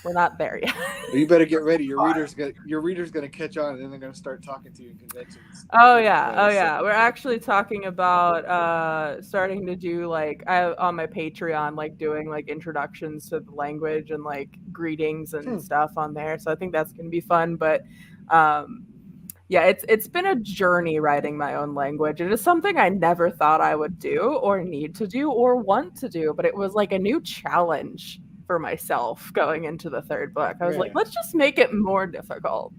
We're not there yet. Well, you better get ready. Your reader's gonna catch on, and then they're gonna start talking to you in conventions. Oh yeah. We're actually talking about starting to do like on my Patreon, like doing like introductions to the language and like greetings and stuff on there. So I think that's gonna be fun. But yeah, it's been a journey writing my own language. It is something I never thought I would do or need to do or want to do, but it was like a new challenge for myself going into the 3rd book. I was like, let's just make it more difficult.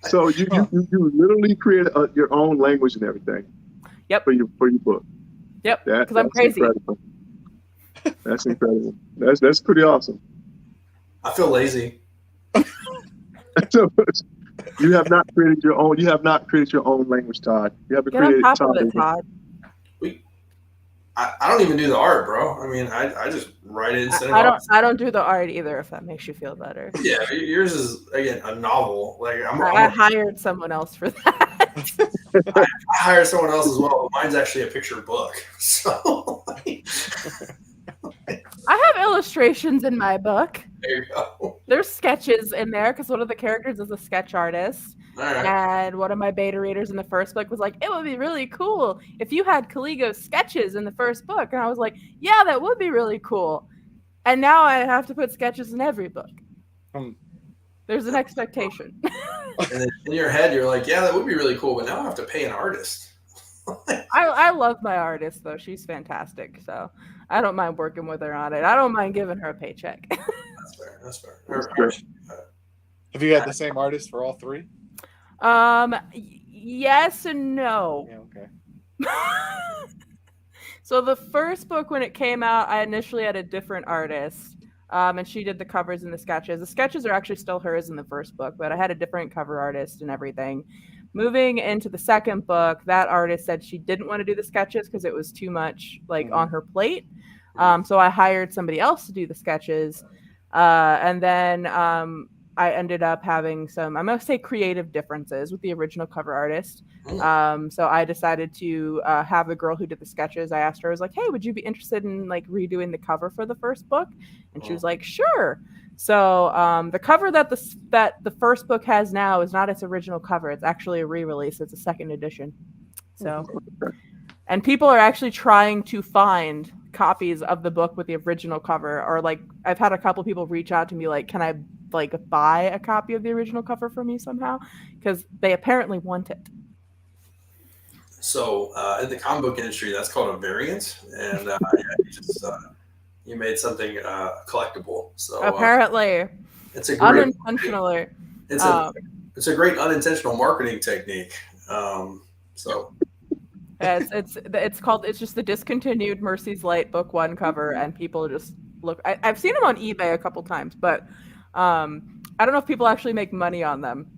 So you literally created your own language and everything. Yep. For your book. Yep. Because I'm crazy. Incredible. That's incredible. That's pretty awesome. I feel lazy. You have not created your own. You have not created your own language, Todd. You haven't Get on created top of it, Todd. I don't even do the art, bro. I mean, I just write it and send it off. I don't do the art either, if that makes you feel better. Yeah, yours is again a novel. Like I hired someone else for that. I hired someone else as well. But mine's actually a picture book. So I have illustrations in my book. there you go. There's sketches in there because one of the characters is a sketch artist. All right. And one of my beta readers in the first book was like, it would be really cool if you had Caligo's sketches in the first book. And I was like, yeah, that would be really cool. And now I have to put sketches in every book. There's an expectation. And then in your head, you're like, yeah, that would be really cool, but now I have to pay an artist. I love my artist though. She's fantastic. So I don't mind working with her on it. I don't mind giving her a paycheck. That's fair. That's fair. Have you had the same artist for all three? Yes and no. Yeah, okay. So the first book, when it came out, I initially had a different artist, and she did the covers and the sketches. The sketches are actually still hers in the first book, but I had a different cover artist and everything. Moving into the second book, that artist said she didn't want to do the sketches because it was too much on her plate. So I hired somebody else to do the sketches, and then I ended up having some, I'm going to say, creative differences with the original cover artist. So I decided to have the girl who did the sketches. I asked her, I was like, hey, would you be interested in redoing the cover for the first book? And she was like, sure. So the cover that the first book has now is not its original cover. It's actually a re-release. It's a second edition. So, and people are actually trying to find copies of the book with the original cover, or I've had a couple people reach out to me like, can I buy a copy of the original cover from you somehow, because they apparently want it. So in the comic book industry, that's called a variant, and you made something collectible. So apparently, it's a great, unintentionally. It's a great unintentional marketing technique. So it's just the discontinued Mercy's Light book 1 cover, and people just look. I've seen them on eBay a couple times, but I don't know if people actually make money on them.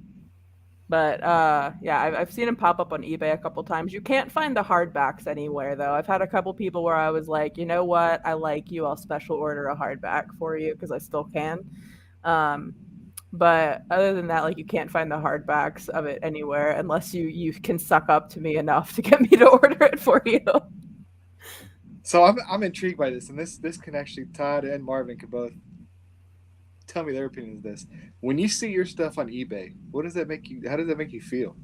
But I've seen them pop up on eBay a couple times. You can't find the hardbacks anywhere, though. I've had a couple people where I was like, you know what, I like you, I'll special order a hardback for you, because I still can. But other than that, you can't find the hardbacks of it anywhere unless you can suck up to me enough to get me to order it for you. So I'm intrigued by this, and this can actually, Todd and Marvin can both tell me their opinion of this. When you see your stuff on eBay, how does that make you feel?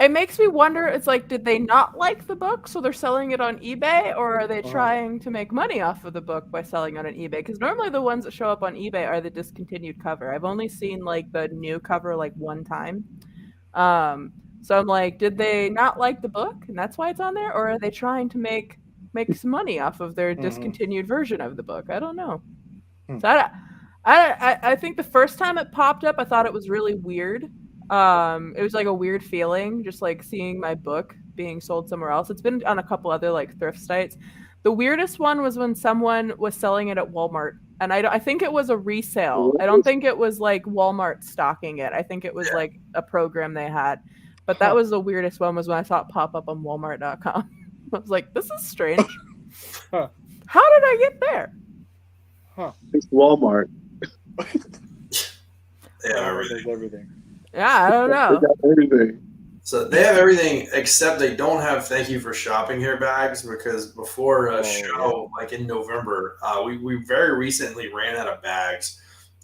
It makes me wonder, it's did they not like the book, so they're selling it on eBay, or are they trying to make money off of the book by selling it on eBay? Because normally the ones that show up on eBay are the discontinued cover. I've only seen the new cover one time. So I'm like, did they not like the book and that's why it's on there, or are they trying to make some money off of their discontinued version of the book? I don't know. So I think the first time it popped up, I thought it was really weird. It was a weird feeling, just seeing my book being sold somewhere else. It's been on a couple other thrift sites. The weirdest one was when someone was selling it at Walmart, and I think it was a resale. I don't think it was Walmart stocking it. I think it was a program they had. But that was the weirdest one, was when I saw it pop up on Walmart.com. I was like, this is strange. How did I get there? It's Walmart. They have everything. Yeah, I don't know. They got everything. So they have everything except they don't have "Thank you for shopping here" bags, because before a show in November, we very recently ran out of bags,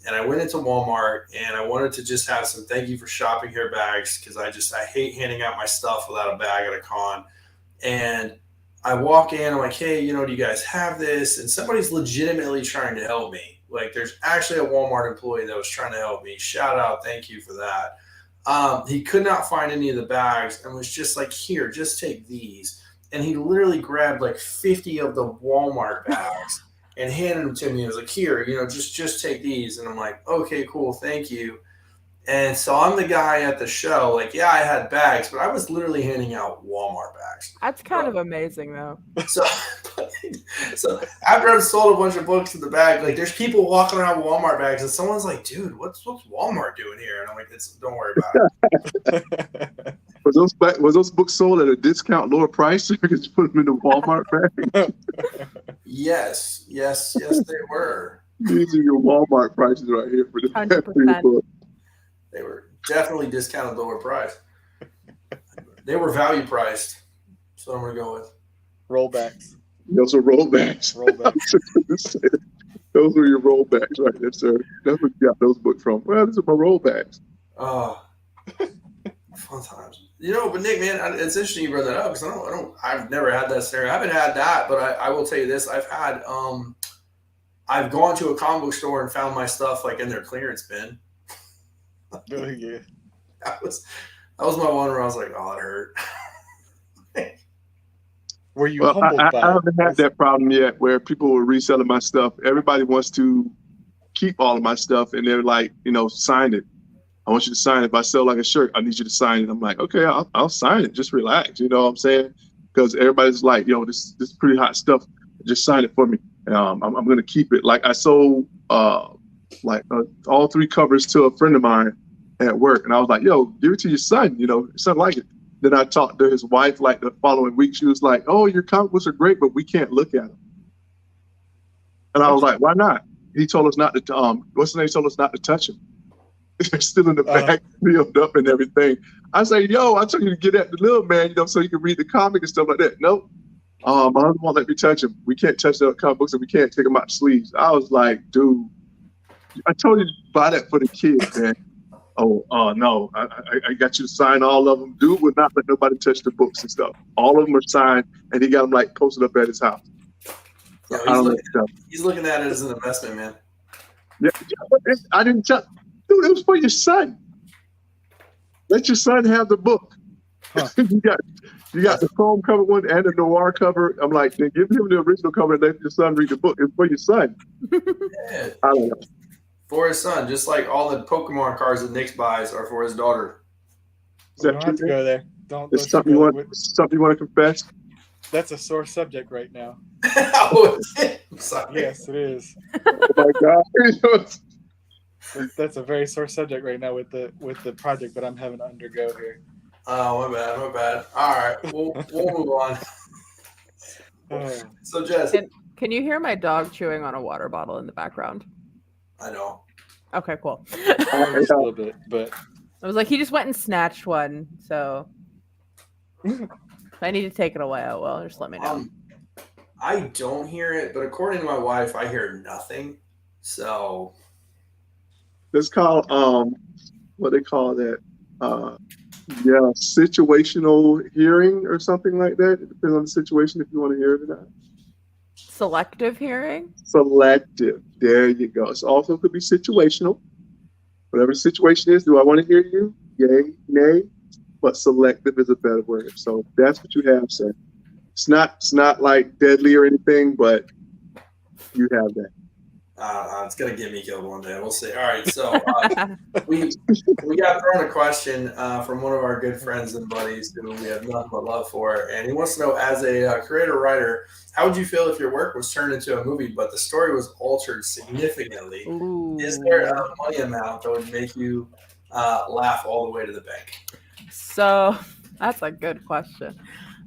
and I went into Walmart and I wanted to just have some "Thank you for shopping here" bags, because I hate handing out my stuff without a bag at a con. And I walk in, I'm like, hey, do you guys have this? And somebody's legitimately trying to help me. There's actually a Walmart employee that was trying to help me. Shout out, thank you for that. He could not find any of the bags and was just like, here, just take these. And he literally grabbed 50 of the Walmart bags and handed them to me. He was like, here, just take these. And I'm like, okay, cool, thank you. And so I'm the guy at the show, I had bags, but I was literally handing out Walmart bags. That's kind of amazing, though. So after I've sold a bunch of books in the bag, there's people walking around with Walmart bags, and someone's like, dude, what's Walmart doing here? And I'm like, don't worry about it. Was those books sold at a discount, lower price? You could put them in the Walmart bag? Yes, they were. These are your Walmart prices right here for the 100%. book. They were definitely discounted lower price. They were value priced. So I'm going to go with Rollbacks. Those are rollbacks. Those were your rollbacks right there, sir. That's what you got those books from. Well, these are my rollbacks. Oh, fun times. But Nick, man, it's interesting you brought that up, because I've never had that scenario. I haven't had that, but I will tell you this. I've gone to a comic book store and found my stuff in their clearance bin. Oh, yeah. That was my one where I was like, oh, it hurt. Were you Well, humbled I by haven't had it? that problem yet where people were reselling my stuff. Everybody wants to keep all of my stuff, and they're like, sign it. I want you to sign it. If I sell like a shirt, I need you to sign it. I'm like, okay, I'll sign it. Just relax. You know what I'm saying? Because everybody's like, this is pretty hot stuff. Just sign it for me. I'm going to keep it. Like I sold all 3 covers to a friend of mine at work. And I was like, yo, give it to your son. Your son like it. Then I talked to his wife like the following week. She was like, oh, your comic books are great, but we can't look at them. And I was like, why not? He told us not to, what's the name? He told us not to touch them. They're still in the bag, sealed up and everything. I say, yo, I told you to get at the little man, so you can read the comic and stuff like that. Nope. My husband won't let me touch them. We can't touch the comic books and we can't take them out the sleeves. I was like, dude, I told you to buy that for the kids, man. Oh, no, I got you to sign all of them. Dude would not let nobody touch the books and stuff. All of them are signed, and he got them like posted up at his house. Yeah, So he's looking at it as an investment, man. Yeah, I didn't tell. Dude, it was for your son. Let your son have the book. Huh. you got the foam cover one and the noir cover. I'm like, then give him the original cover and let your son read the book. It's for your son. Yeah. I don't know. For his son, just like all the Pokemon cards that Nick buys are for his daughter. We don't have to go there. Don't. It's something you want to confess? That's a sore subject right now. Oh, I'm sorry. Yes, it is. Oh my God. That's a very sore subject right now with the project that I'm having to undergo here. Oh, my bad. All right, we'll move on. So, Jess, can you hear my dog chewing on a water bottle in the background? I know. Okay, cool. A little bit, but I was like, he just went and snatched one, so if I need to take it away, I will. Just let me know. I don't hear it, but according to my wife, I hear nothing. So it's called what they call that? Situational hearing or something like that. It depends on the situation if you want to hear it or not. Selective hearing? Selective. There you go. It also could be situational. Whatever the situation is, do I want to hear you? Yay, nay. But selective is a better word. So that's what you have, sir. It's not like deadly or anything, but you have that. It's gonna get me killed one day. We'll see. All right, so we got thrown a question from one of our good friends and buddies who we have nothing but love for, and he wants to know, as a creator writer, how would you feel if your work was turned into a movie, but the story was altered significantly? Ooh. Is there a money amount that would make you laugh all the way to the bank? So that's a good question.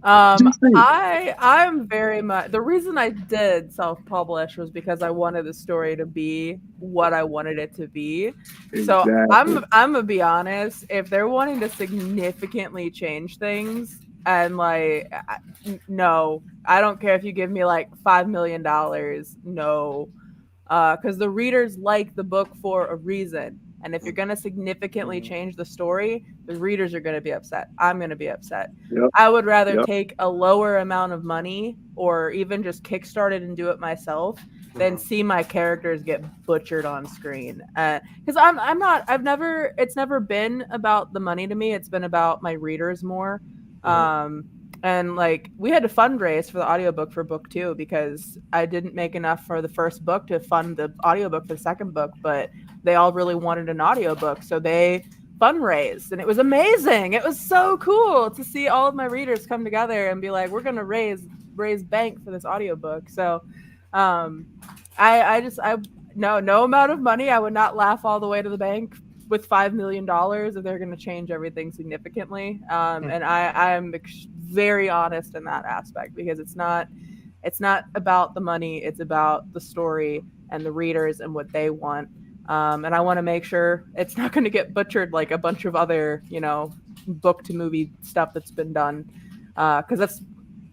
I'm very much, the reason I did self-publish was because I wanted the story to be what I wanted it to be. Exactly. So I'm gonna be honest, if they're wanting to significantly change things, and like, no, I don't care if you give me like $5 million, no, because the readers like the book for a reason. And if you're going to significantly change the story, the readers are going to be upset. I'm going to be upset. Yep. I would rather take a lower amount of money or even just kickstart it and do it myself than see my characters get butchered on screen. Because it's never been about the money to me. It's been about my readers more. And like, we had to fundraise for the audiobook for book 2 because I didn't make enough for the first book to fund the audiobook for the second book, but they all really wanted an audiobook, so they fundraised, and it was amazing. It was so cool to see all of my readers come together and be like, we're going to raise bank for this audiobook. So no amount of money, I would not laugh all the way to the bank with $5 million if they're going to change everything significantly. And I'm very honest in that aspect, because it's not about the money. It's about the story and the readers and what they want. And I want to make sure it's not going to get butchered like a bunch of other, book to movie stuff that's been done. Because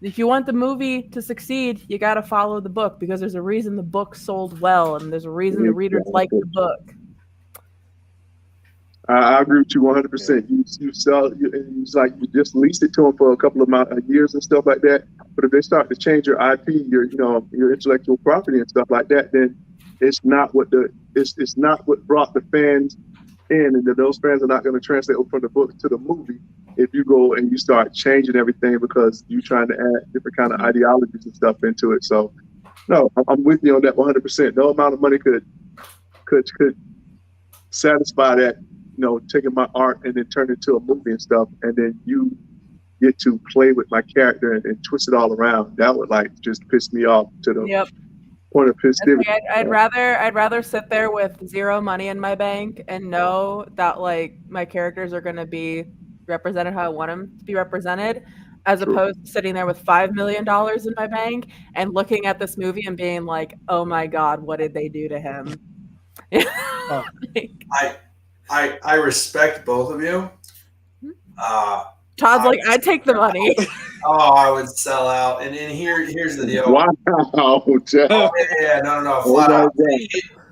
if you want the movie to succeed, you got to follow the book, because there's a reason the book sold well, and there's a reason the readers like the book. I agree with you 100%. You sell, it's like you just leased it to them for a couple of years and stuff like that. But if they start to change your IP, your intellectual property and stuff like that, then it's not what brought the fans in, and that those fans are not going to translate over from the book to the movie if you go and you start changing everything because you're trying to add different kind of ideologies and stuff into it. So, no, I'm with you on that 100%. No amount of money could satisfy that. You know, taking my art and then turn it into a movie and stuff, and then you get to play with my character and twist it all around. That would like just piss me off to the Yep. point of festivity. Like, I'd rather sit there with zero money in my bank and know that like my characters are gonna be represented how I want them to be represented, as True. opposed to sitting there with $5 million in my bank and looking at this movie and being like, oh my god, what did they do to him? I respect both of you. Todd's like, I'd take the money. Oh, I would sell out. And here's the deal. Wow, Jeff. Oh, yeah, no, flat out.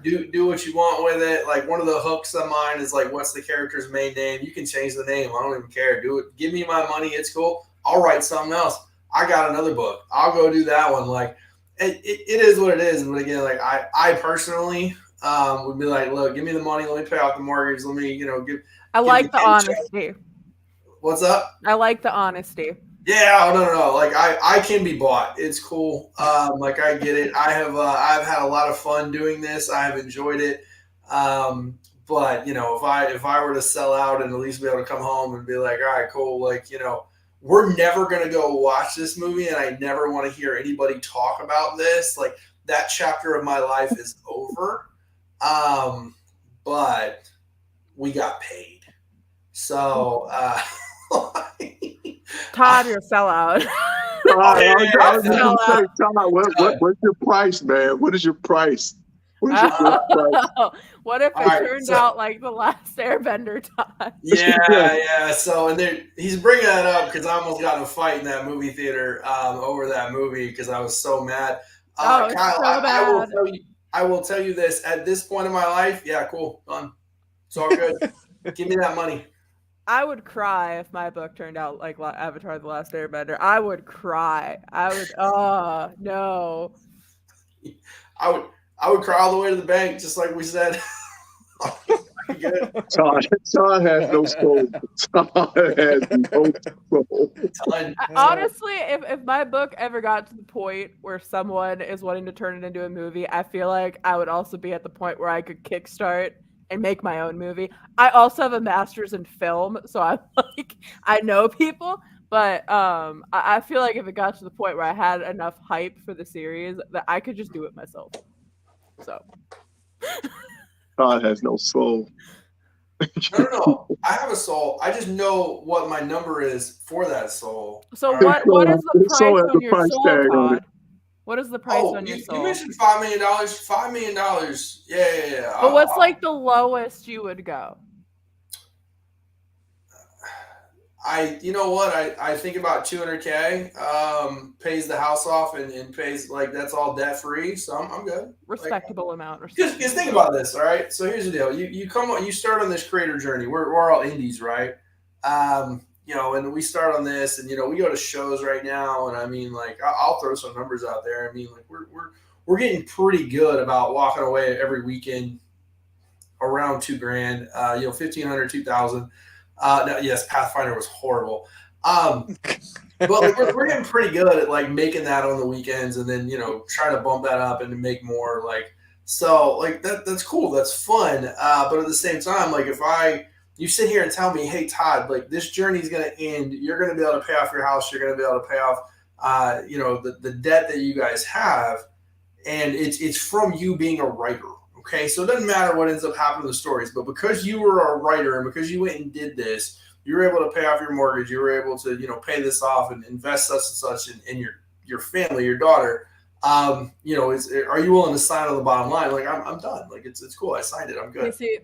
Do what you want with it. Like one of the hooks of mine is like, what's the character's main name? You can change the name. I don't even care. Do it. Give me my money. It's cool. I'll write something else. I got another book. I'll go do that one. Like it is what it is. But again, like I personally would be like, look, give me the money. Let me pay off the mortgage. Let me, give. I like the honesty. What's up? I like the honesty. Yeah, no. Like I can be bought. It's cool. Like I get it. I've had a lot of fun doing this. I have enjoyed it. But if I were to sell out and at least be able to come home and be like, all right, cool. Like, we're never gonna go watch this movie, and I never want to hear anybody talk about this. Like that chapter of my life is over. But we got paid. So Todd, you're a sellout. What's your price, man? What is your price? What if it turns out like the last Airbender, Todd? Yeah. So, and then he's bringing that up because I almost got in a fight in that movie theater over that movie because I was so mad. Kyle, so bad. I will tell you this. At this point in my life, yeah, cool, done. It's all good. Give me that money. I would cry if my book turned out like Avatar: The Last Airbender. I would cry. I would. Oh no. I would cry all the way to the bank, just like we said. Todd has no soul. Todd has no soul. Honestly, if my book ever got to the point where someone is wanting to turn it into a movie, I feel like I would also be at the point where I could kickstart and make my own movie. I also have a master's in film, so I'm like, I know people, but I feel like if it got to the point where I had enough hype for the series that I could just do it myself. So Todd has no soul. No. I have a soul. I just know what my number is for that soul. So what is the price on your soul, Todd? What is the price on your soul? You mentioned $5 million. $5 million. Yeah. But what's like the lowest you would go? You know what? I think about $200K. Pays the house off and pays like that's all debt free. So I'm good. Respectable amount. Just think about this. All right. So here's the deal. You start on this creator journey. We're all indies, right? And we start on this, and we go to shows right now, and I mean, like, I'll throw some numbers out there. I mean, like, we're getting pretty good about walking away every weekend around $2,000. 1,500, 2,000. Yes, Pathfinder was horrible. But like, we're getting pretty good at like making that on the weekends, and then try to bump that up and to make more. Like, so like that's cool, that's fun. But at the same time, like if you sit here and tell me, hey, Todd, like this journey is going to end. You're going to be able to pay off your house. You're going to be able to pay off, the debt that you guys have. And it's from you being a writer. Okay. So it doesn't matter what ends up happening in the stories, but because you were a writer and because you went and did this, you were able to pay off your mortgage. You were able to, pay this off and invest such and such in your family, your daughter. Are you willing to sign on the bottom line? Like I'm done. Like it's cool. I signed it. I'm good. You see,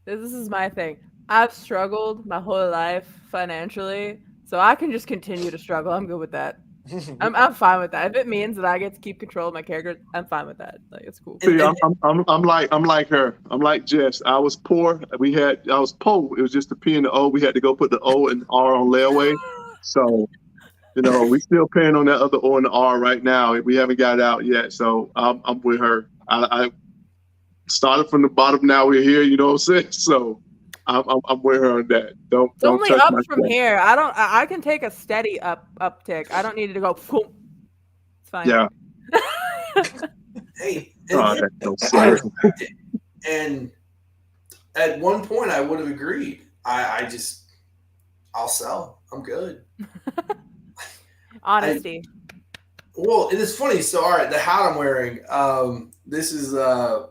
this is my thing. I've struggled my whole life financially, so I can just continue to struggle. I'm good with that. I'm fine with that. If it means that I get to keep control of my character, I'm fine with that. Like it's cool. See, I'm like her. I'm like Jess. I was poor. I was poor. It was just the P and the O. We had to go put the O and R on layaway. So, we still paying on that other O and the R right now. We haven't got it out yet. So I'm with her. I started from the bottom. Now we're here. You know what I'm saying? So. I'm with her on that. Don't It's only touch up my from stuff. here. I can take a steady uptick. I don't need it to go. It's fine. Yeah. Hey, Oh, and no, I sir. respect it. And at one point, I would have agreed. I'll sell. I'm good. Honesty. Well, it is funny. So, all right, the hat I'm wearing. This is the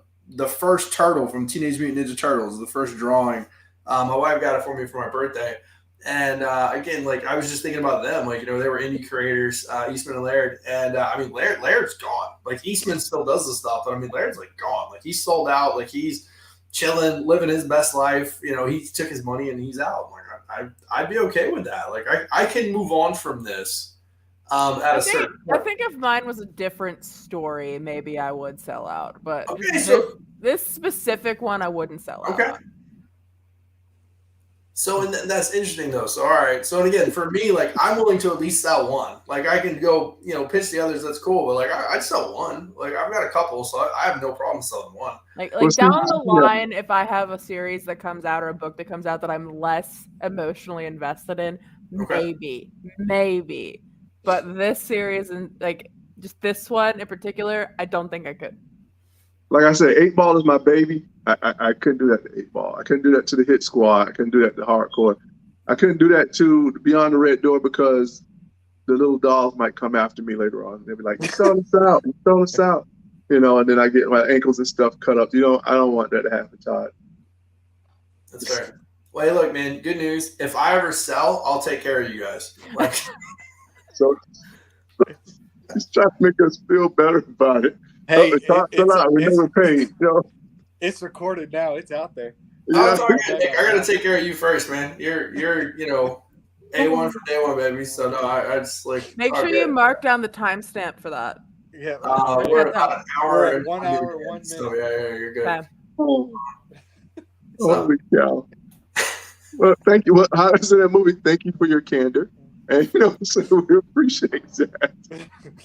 first turtle from Teenage Mutant Ninja Turtles. The first drawing. My wife got it for me for my birthday. And again, like I was just thinking about them. Like, they were indie creators, Eastman and Laird. And Laird's gone. Like Eastman still does the stuff, but Laird's like gone. Like he's sold out. Like he's chilling, living his best life. He took his money and he's out. Like I'd be okay with that. Like I can move on from this. I think if mine was a different story, maybe I would sell out. But okay, this specific one, I wouldn't sell out. Okay. So and that's interesting though. So all right. So and again, for me, like I'm willing to at least sell one. Like I can go, pitch the others. That's cool. But like I'd sell one. Like I've got a couple, so I have no problem selling one. Like down the line, if I have a series that comes out or a book that comes out that I'm less emotionally invested in, maybe. But this series and like just this one in particular, I don't think I could. Like I said, 8 Ball is my baby. I couldn't do that to 8 Ball. I couldn't do that to the Hit Squad. I couldn't do that to Hardcore. I couldn't do that to Beyond the Red Door because the little dolls might come after me later on. They'll be like, "You sold us out. You sold us out." And then I get my ankles and stuff cut up. I don't want that to happen, Todd. That's fair. Well, hey, look, man. Good news. If I ever sell, I'll take care of you guys. Like, so he's trying to make us feel better about it. Hey, we never paid. It's recorded now. It's out there. Yeah. I gotta take care of you first, man. You're A1 from day one, baby. So no, I just like make sure you mark down the timestamp for that. Yeah, we're about an hour and 1 hour, 1 minute. So yeah, you're good. Okay. Holy cow! Well, thank you. Well, how is it that movie? Thank you for your candor. And so we appreciate that.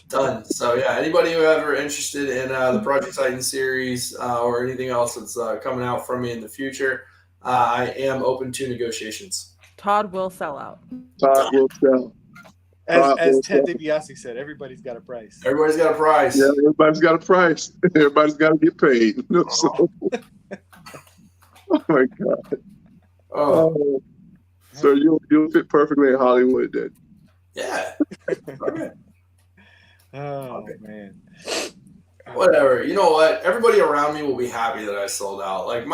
Done. So yeah, anybody who ever interested in the Project Titan series or anything else that's coming out from me in the future, I am open to negotiations. Todd will sell out. Todd will sell. As Ted DiBiase said, everybody's got a price. Everybody's got a price. Yeah, everybody's got a price. Everybody's got to get paid. So, oh my God. Oh. So you'll fit perfectly in Hollywood then. Yeah. Okay. Oh man. Whatever. You know what? Everybody around me will be happy that I sold out. Like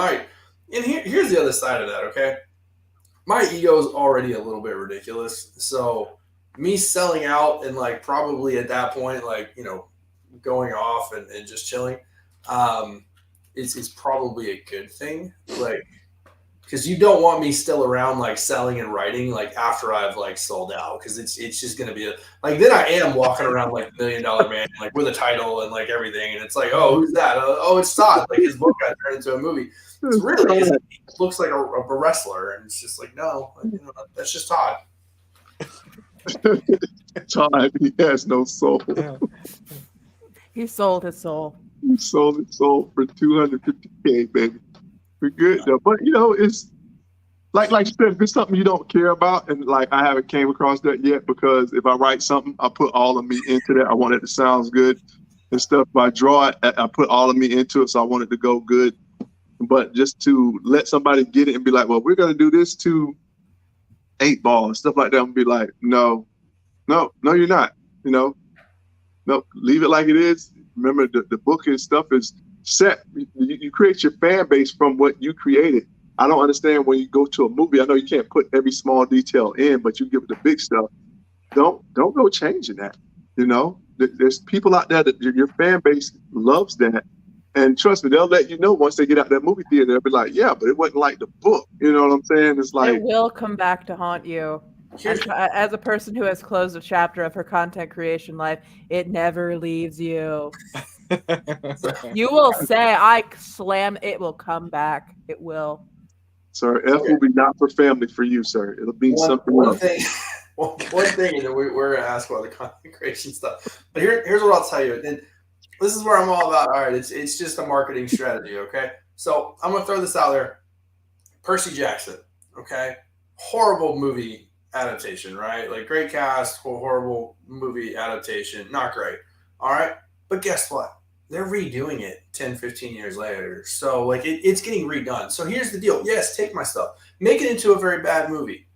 here's the other side of that, okay? My ego is already a little bit ridiculous. So me selling out and like probably at that point, like, going off and just chilling, is probably a good thing. Like, because you don't want me still around like selling and writing like after I've like sold out, because it's just gonna be then I am walking around like $1 Million Man like with a title and like everything, and it's like, oh, who's that? Oh, it's Todd. Like his book got turned into a movie. It's really it looks like a wrestler, and it's just like, no, that's just Todd. Todd, he has no soul. He sold his soul. He sold his soul for $250K, baby. We're good though, but it's like you said, if it's something you don't care about, and like I haven't came across that yet, because if I write something, I put all of me into that. I want it to sound good and stuff. If I draw it, I put all of me into it, so I want it to go good. But just to let somebody get it and be like, well, we're gonna do this to 8 Ball and stuff like that, and be like, no, you're not. No, leave it like it is. Remember, the book and stuff is set. You create your fan base from what you created. I don't understand when you go to a movie. I know you can't put every small detail in, but you give it the big stuff. Don't go changing that. There's people out there that your fan base loves that, and trust me, they'll let you know once they get out that movie theater. They'll be like, yeah, but it wasn't like the book. You know what I'm saying? It's like it will come back to haunt you. And as a person who has closed a chapter of her content creation life, it never leaves you. You will say, I slam, it will come back. It will. Sir, F will be not for family for you, sir. It'll be something else. One thing, and we're going to ask about the content creation stuff. But here's what I'll tell you. And this is where I'm all about. All right, it's just a marketing strategy, okay? So I'm going to throw this out there. Percy Jackson. Okay, horrible movie adaptation, right? Like great cast, horrible movie adaptation, not great. All right, but guess what? They're redoing it 10, 15 years later. So like it's getting redone. So here's the deal. Yes, take my stuff. Make it into a very bad movie.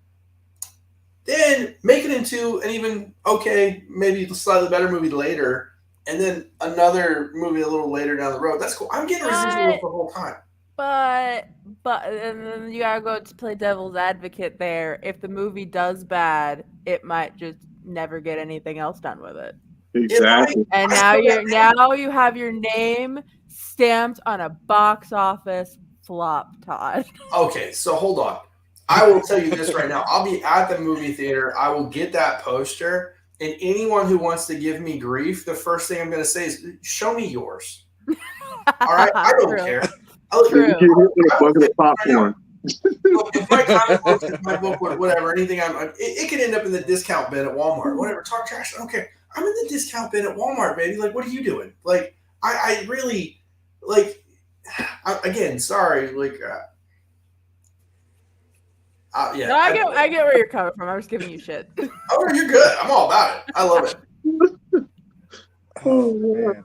Then make it into an even okay, maybe slightly better movie later, and then another movie a little later down the road. That's cool. I'm getting residuals the whole time. But and then you gotta go to play devil's advocate there. If the movie does bad, it might just never get anything else done with it. Exactly. And now you have your name stamped on a box office flop, Todd. Okay, so hold on. I will tell you this right now. I'll be at the movie theater. I will get that poster, and anyone who wants to give me grief, the first thing I'm going to say is, "Show me yours." All right, I don't care. True. You get hit with a bucket of popcorn. Look, if my comic book, if my book, whatever, anything, it could end up in the discount bin at Walmart. Whatever, talk trash. I don't care. I'm in the discount bin at Walmart, baby. Like, what are you doing? Like, I really, like, again, sorry, like. Yeah. No, I get where you're coming from. I was giving you shit. Oh, you're good. I'm all about it. I love it. Oh,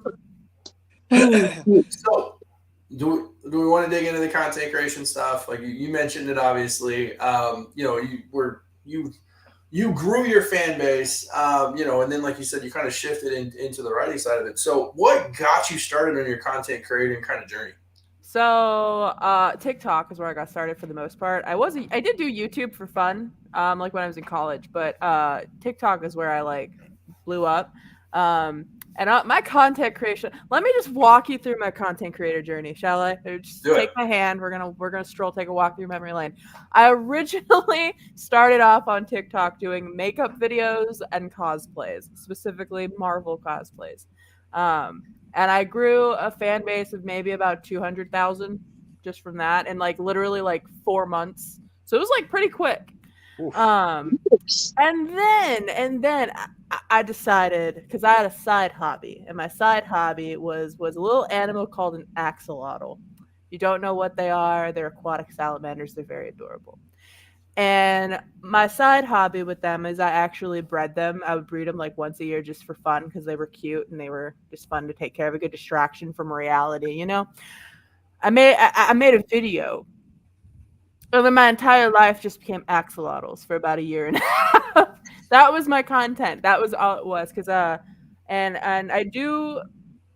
So, do we want to dig into the content creation stuff? Like you mentioned it, obviously. You grew your fan base, and then like you said, you kind of shifted into the writing side of it. So, what got you started on your content creating kind of journey? So TikTok is where I got started for the most part. I did do YouTube for fun, like when I was in college, but TikTok is where I like blew up. And my content creation. Let me just walk you through my content creator journey, shall I? Just take my hand. We're gonna take a walk through memory lane. I originally started off on TikTok doing makeup videos and cosplays, specifically Marvel cosplays. And I grew a fan base of maybe about 200,000 just from that, in like literally like 4 months. So it was like pretty quick. And then I decided, because I had a side hobby, and my side hobby was a little animal called an axolotl. You don't know what they are. They're aquatic salamanders. They're very adorable. And my side hobby with them is I actually bred them. I would breed them like once a year just for fun because they were cute and they were just fun to take care of, a good distraction from reality, you know? I made a video. And then my entire life just became axolotls for about a year and a half. That was my content. That was all it was. And I do,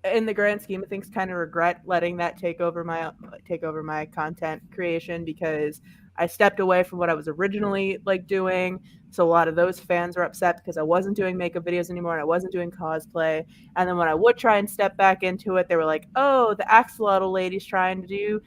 in the grand scheme of things, kind of regret letting that take over my content creation, because I stepped away from what I was originally like doing. So a lot of those fans were upset because I wasn't doing makeup videos anymore and I wasn't doing cosplay. And then when I would try and step back into it, they were like, "Oh, the axolotl lady's trying to do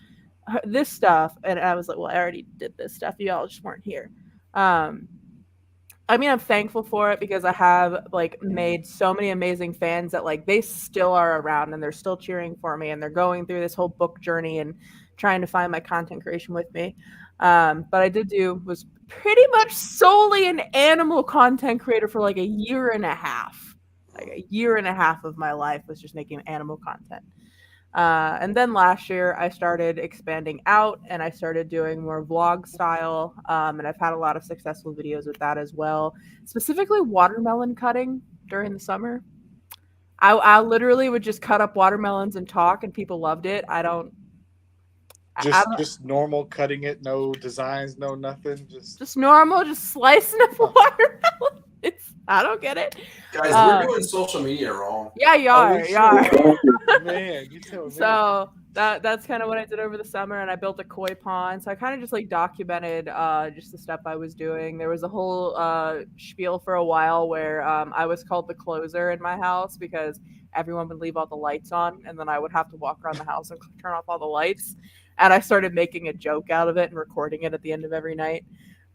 this stuff." And I was like, "Well, I already did this stuff. You all just weren't here." I mean, I'm thankful for it because I have like made so many amazing fans that like they still are around and they're still cheering for me and they're going through this whole book journey and trying to find my content creation with me. But I was pretty much solely an animal content creator for like a year and a half. Like a year and a half of my life was just making animal content. And then last year I started expanding out and I started doing more vlog style. And I've had a lot of successful videos with that as well, specifically watermelon cutting during the summer. I literally would just cut up watermelons and talk, and people loved it. just normal cutting it, no designs, no nothing, just normal, just slicing up watermelon. I don't get it. Guys, we're doing social media wrong. Yeah, you are. Man, you tell me. So that's kind of what I did over the summer, and I built a koi pond. So I kind of just like documented just the stuff I was doing. There was a whole spiel for a while where I was called the closer in my house because everyone would leave all the lights on, and then I would have to walk around the house and turn off all the lights. And I started making a joke out of it and recording it at the end of every night.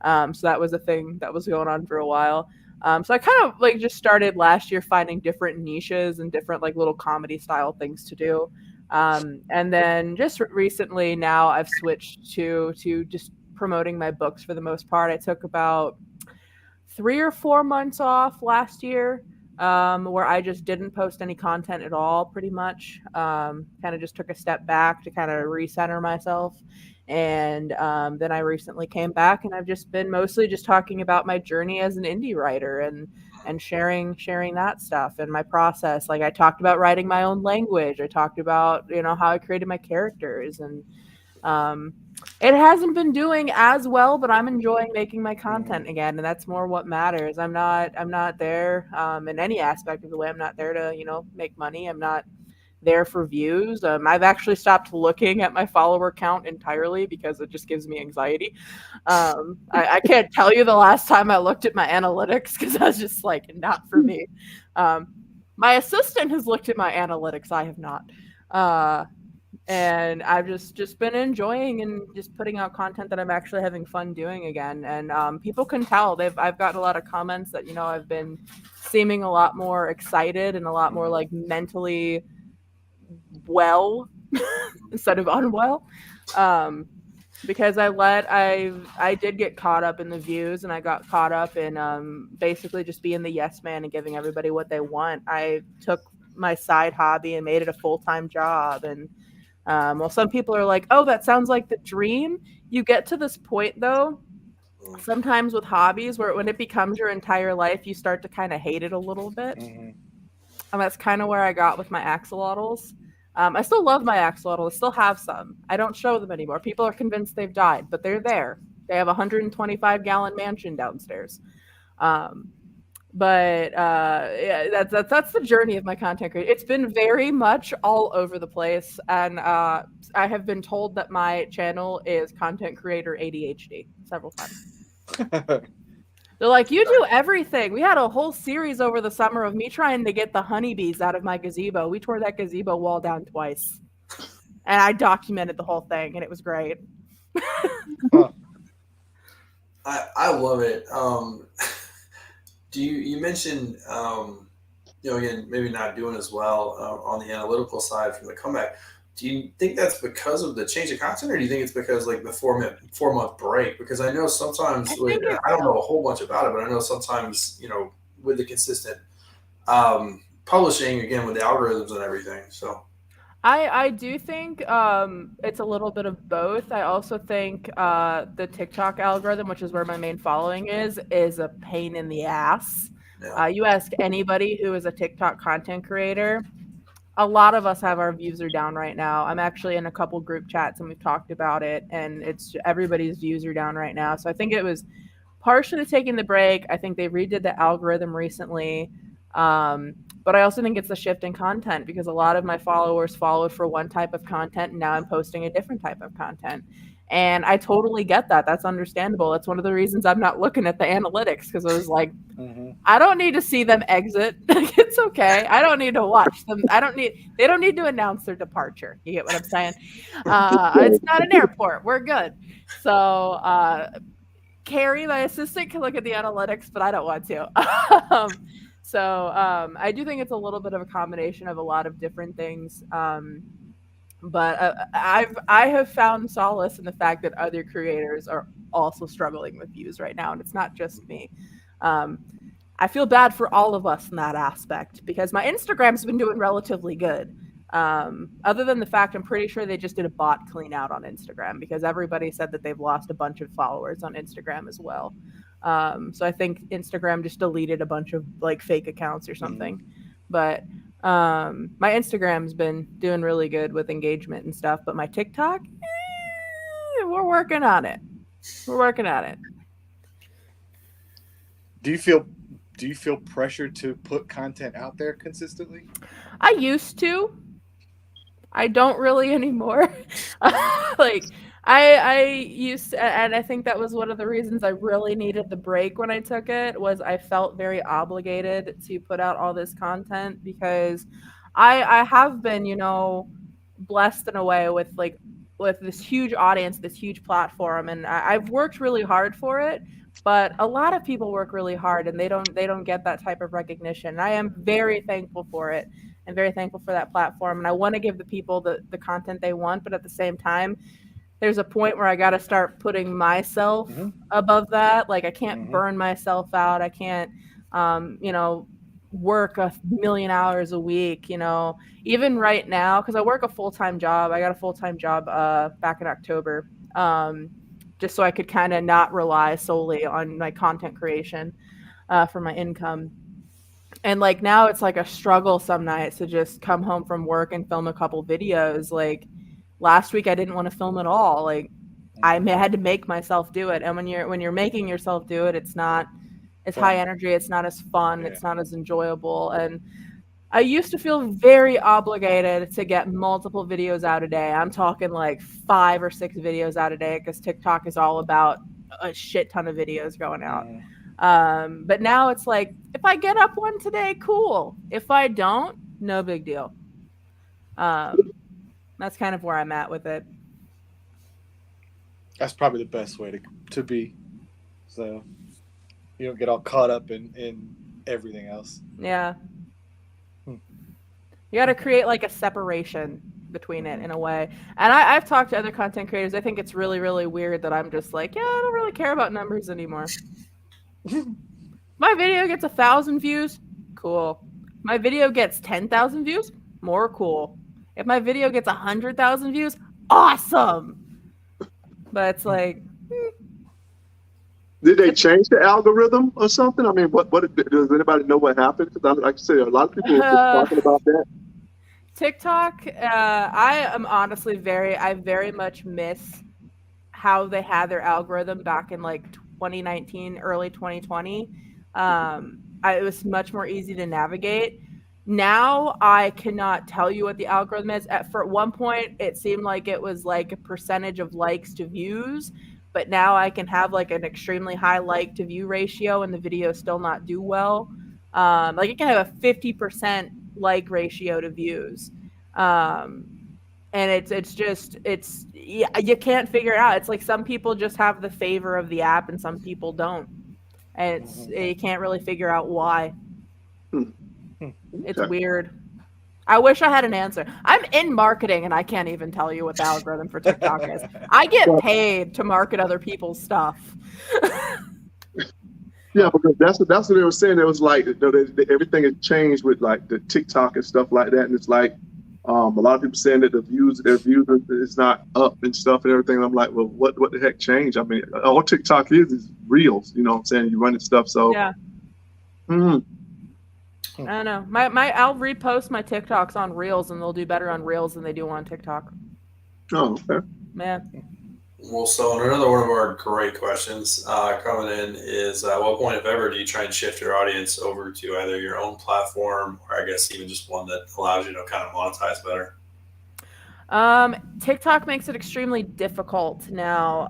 So that was a thing that was going on for a while. So I kind of like just started last year finding different niches and different like little comedy style things to do. And then just recently now I've switched to just promoting my books for the most part. I took about 3 or 4 months off last year, where I just didn't post any content at all, pretty much. Kind of just took a step back to kind of recenter myself. And then I recently came back, and I've just been mostly just talking about my journey as an indie writer, and sharing that stuff and my process. Like, I talked about writing my own language. I talked about, how I created my characters, and um, it hasn't been doing as well, but I'm enjoying making my content again, and that's more what matters. I'm not there in any aspect of the way. I'm not there to make money. I'm not there for views. I've actually stopped looking at my follower count entirely because it just gives me anxiety. I can't tell you the last time I looked at my analytics because I was just like, not for me. My assistant has looked at my analytics. I have not. And I've just been enjoying and just putting out content that I'm actually having fun doing again. And people can tell. I've gotten a lot of comments that I've been seeming a lot more excited and a lot more like mentally well instead of unwell. Because I did get caught up in the views, and I got caught up in basically just being the yes man and giving everybody what they want. I took my side hobby and made it a full-time job. And well, some people are like, oh, that sounds like the dream. You get to this point though, sometimes with hobbies, where when it becomes your entire life, you start to kind of hate it a little bit. And that's kind of where I got with my axolotls. I still love my axolotls. I still have some. I don't show them anymore. People are convinced they've died, but they're there. They have a 125-gallon mansion downstairs. But yeah, that's the journey of my content creation. It's been very much all over the place, and I have been told that my channel is content creator ADHD several times. They're like, you do everything. We had a whole series over the summer of me trying to get the honeybees out of my gazebo. We tore that gazebo wall down twice. And I documented the whole thing, and it was great. I love it. You mentioned, again, maybe not doing as well on the analytical side from the comeback. Do you think that's because of the change of content, or do you think it's because like the 4-month break? Because I know sometimes I don't know a whole bunch about it, but I know sometimes with the consistent publishing, again with the algorithms and everything. So I do think it's a little bit of both. I also think the TikTok algorithm, which is where my main following is a pain in the ass. yeah. You ask anybody who is a TikTok content creator, a lot of us have our views are down right now. I'm actually in a couple group chats and we've talked about it, and it's everybody's views are down right now. So I think it was partially taking the break. I think they redid the algorithm recently. But I also think it's the shift in content, because a lot of my followers followed for one type of content, and now I'm posting a different type of content. And I totally get that. That's understandable. That's one of the reasons I'm not looking at the analytics, because I was like, I don't need to see them exit. It's okay. I don't need to watch them. They don't need to announce their departure. You get what I'm saying? It's not an airport. We're good. So Carrie, my assistant, can look at the analytics, but I don't want to. So I do think it's a little bit of a combination of a lot of different things. But I have found solace in the fact that other creators are also struggling with views right now, and it's not just me. I feel bad for all of us in that aspect, because my Instagram's been doing relatively good. Other than the fact I'm pretty sure they just did a bot clean out on Instagram, because everybody said that they've lost a bunch of followers on Instagram as well. So I think Instagram just deleted a bunch of like fake accounts or something. But my Instagram's been doing really good with engagement and stuff, but my TikTok, we're working on it. We're working on it. Do you feel pressure to put content out there consistently? I used to. I don't really anymore. Like I used to, and I think that was one of the reasons I really needed the break when I took it, was I felt very obligated to put out all this content, because I have been, blessed in a way with this huge audience, this huge platform, and I've worked really hard for it. But a lot of people work really hard and they don't get that type of recognition. I am very thankful for it. I'm very thankful for that platform, and I want to give the people the content they want, but at the same time, there's a point where I got to start putting myself above that. Like, I can't burn myself out. I can't, work 1,000,000 hours a week, even right now, because I work a full-time job. I got a full-time job back in October, just so I could kind of not rely solely on my content creation for my income. And like now it's like a struggle some nights to just come home from work and film a couple videos. Like last week I didn't want to film at all. Like I had to make myself do it. And when you're making yourself do it, it's not as high energy, it's not as fun, it's not as enjoyable. And I used to feel very obligated to get multiple videos out a day. I'm talking like 5 or 6 videos out a day because TikTok is all about a shit ton of videos going out. But now it's like, if I get up one today, cool. If I don't, no big deal. That's kind of where I'm at with it. That's probably the best way to be. So you don't get all caught up in everything else. Yeah. You got to create like a separation between it in a way. And I've talked to other content creators. I think it's really, really weird that I'm just like, yeah, I don't really care about numbers anymore. My video gets 1,000 views, cool. My video gets 10,000 views, more cool. If my video gets 100,000 views, awesome. But it's like, did they change the algorithm or something? I mean, what does anybody know what happened? Because like I said, a lot of people are talking about that. TikTok, I am honestly I very much miss how they had their algorithm back in like 2019, early 2020. It was much more easy to navigate. Now I cannot tell you what the algorithm is. At one point, it seemed like it was like a percentage of likes to views, but now I can have like an extremely high like to view ratio and the video still not do well. Like it can have a 50% like ratio to views. And you can't figure it out. It's like some people just have the favor of the app and some people don't. And you can't really figure out why. It's weird. I wish I had an answer. I'm in marketing and I can't even tell you what the algorithm for TikTok is. I get paid to market other people's stuff. Yeah, because that's what they were saying. It was like, you know, everything has changed with like the TikTok and stuff like that. And it's like a lot of people saying that their views is not up and stuff and everything. And I'm like, well, what the heck changed? I mean, all TikTok is reels, you know what I'm saying? You running stuff. So yeah. I don't know. I'll repost my TikToks on Reels and they'll do better on Reels than they do on TikTok. Oh, okay. Man. Well, so another one of our great questions coming in is, at what point, if ever, do you try and shift your audience over to either your own platform or I guess even just one that allows you to kind of monetize better? TikTok makes it extremely difficult now.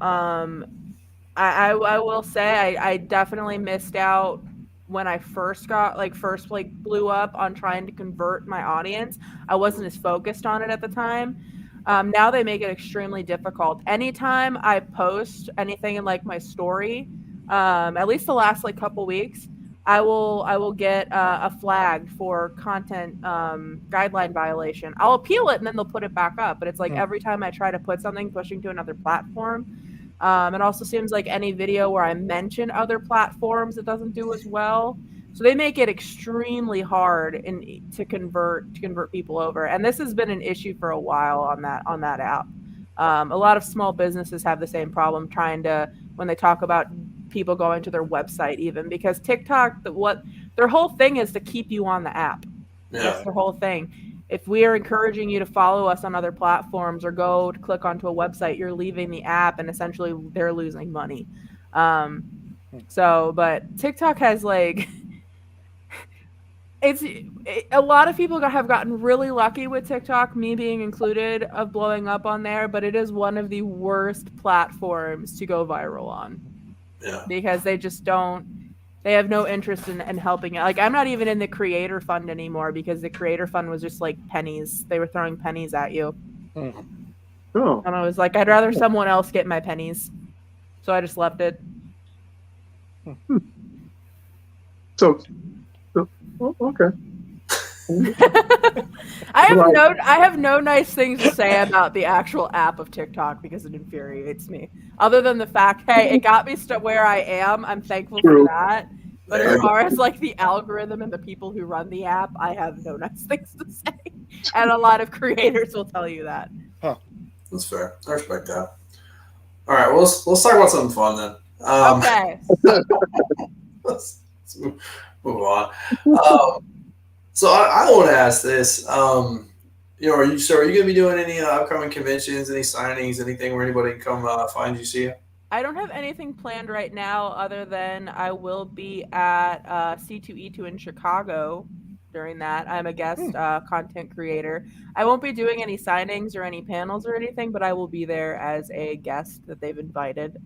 I will say I definitely missed out when I first blew up on trying to convert my audience. I wasn't as focused on it at the time. Now they make it extremely difficult. Anytime I post anything in like my story, at least the last like couple weeks, I will get a flag for content guideline violation. I'll appeal it and then they'll put it back up. But it's like every time I try to put something pushing to another platform. It also seems like any video where I mention other platforms, it doesn't do as well. So they make it extremely hard to convert people over. And this has been an issue for a while on that app. A lot of small businesses have the same problem when they talk about people going to their website even, because TikTok, their whole thing is to keep you on the app. Yeah. That's the whole thing. If we are encouraging you to follow us on other platforms or go to click onto a website, you're leaving the app and essentially they're losing money. But TikTok has like, a lot of people have gotten really lucky with TikTok, me being included, of blowing up on there, but it is one of the worst platforms to go viral on. Yeah. Because they just they have no interest in helping it. Like, I'm not even in the creator fund anymore because the creator fund was just like pennies. They were throwing pennies at you. Oh. And I was like, I'd rather someone else get my pennies. So I just left it. So okay. I have no nice things to say about the actual app of TikTok because it infuriates me. Other than the fact, hey, it got me where I am. I'm thankful for that. But as far as like the algorithm and the people who run the app, I have no nice things to say. And a lot of creators will tell you that. Huh. That's fair. I respect that. All right, well, let's talk about something fun then. Okay. Let's move on. Um, so I want to ask this. Are you going to be doing any upcoming conventions, any signings, anything where anybody can come find you, see you? I don't have anything planned right now other than I will be at C2E2 in Chicago during that. I'm a guest content creator. I won't be doing any signings or any panels or anything, but I will be there as a guest that they've invited,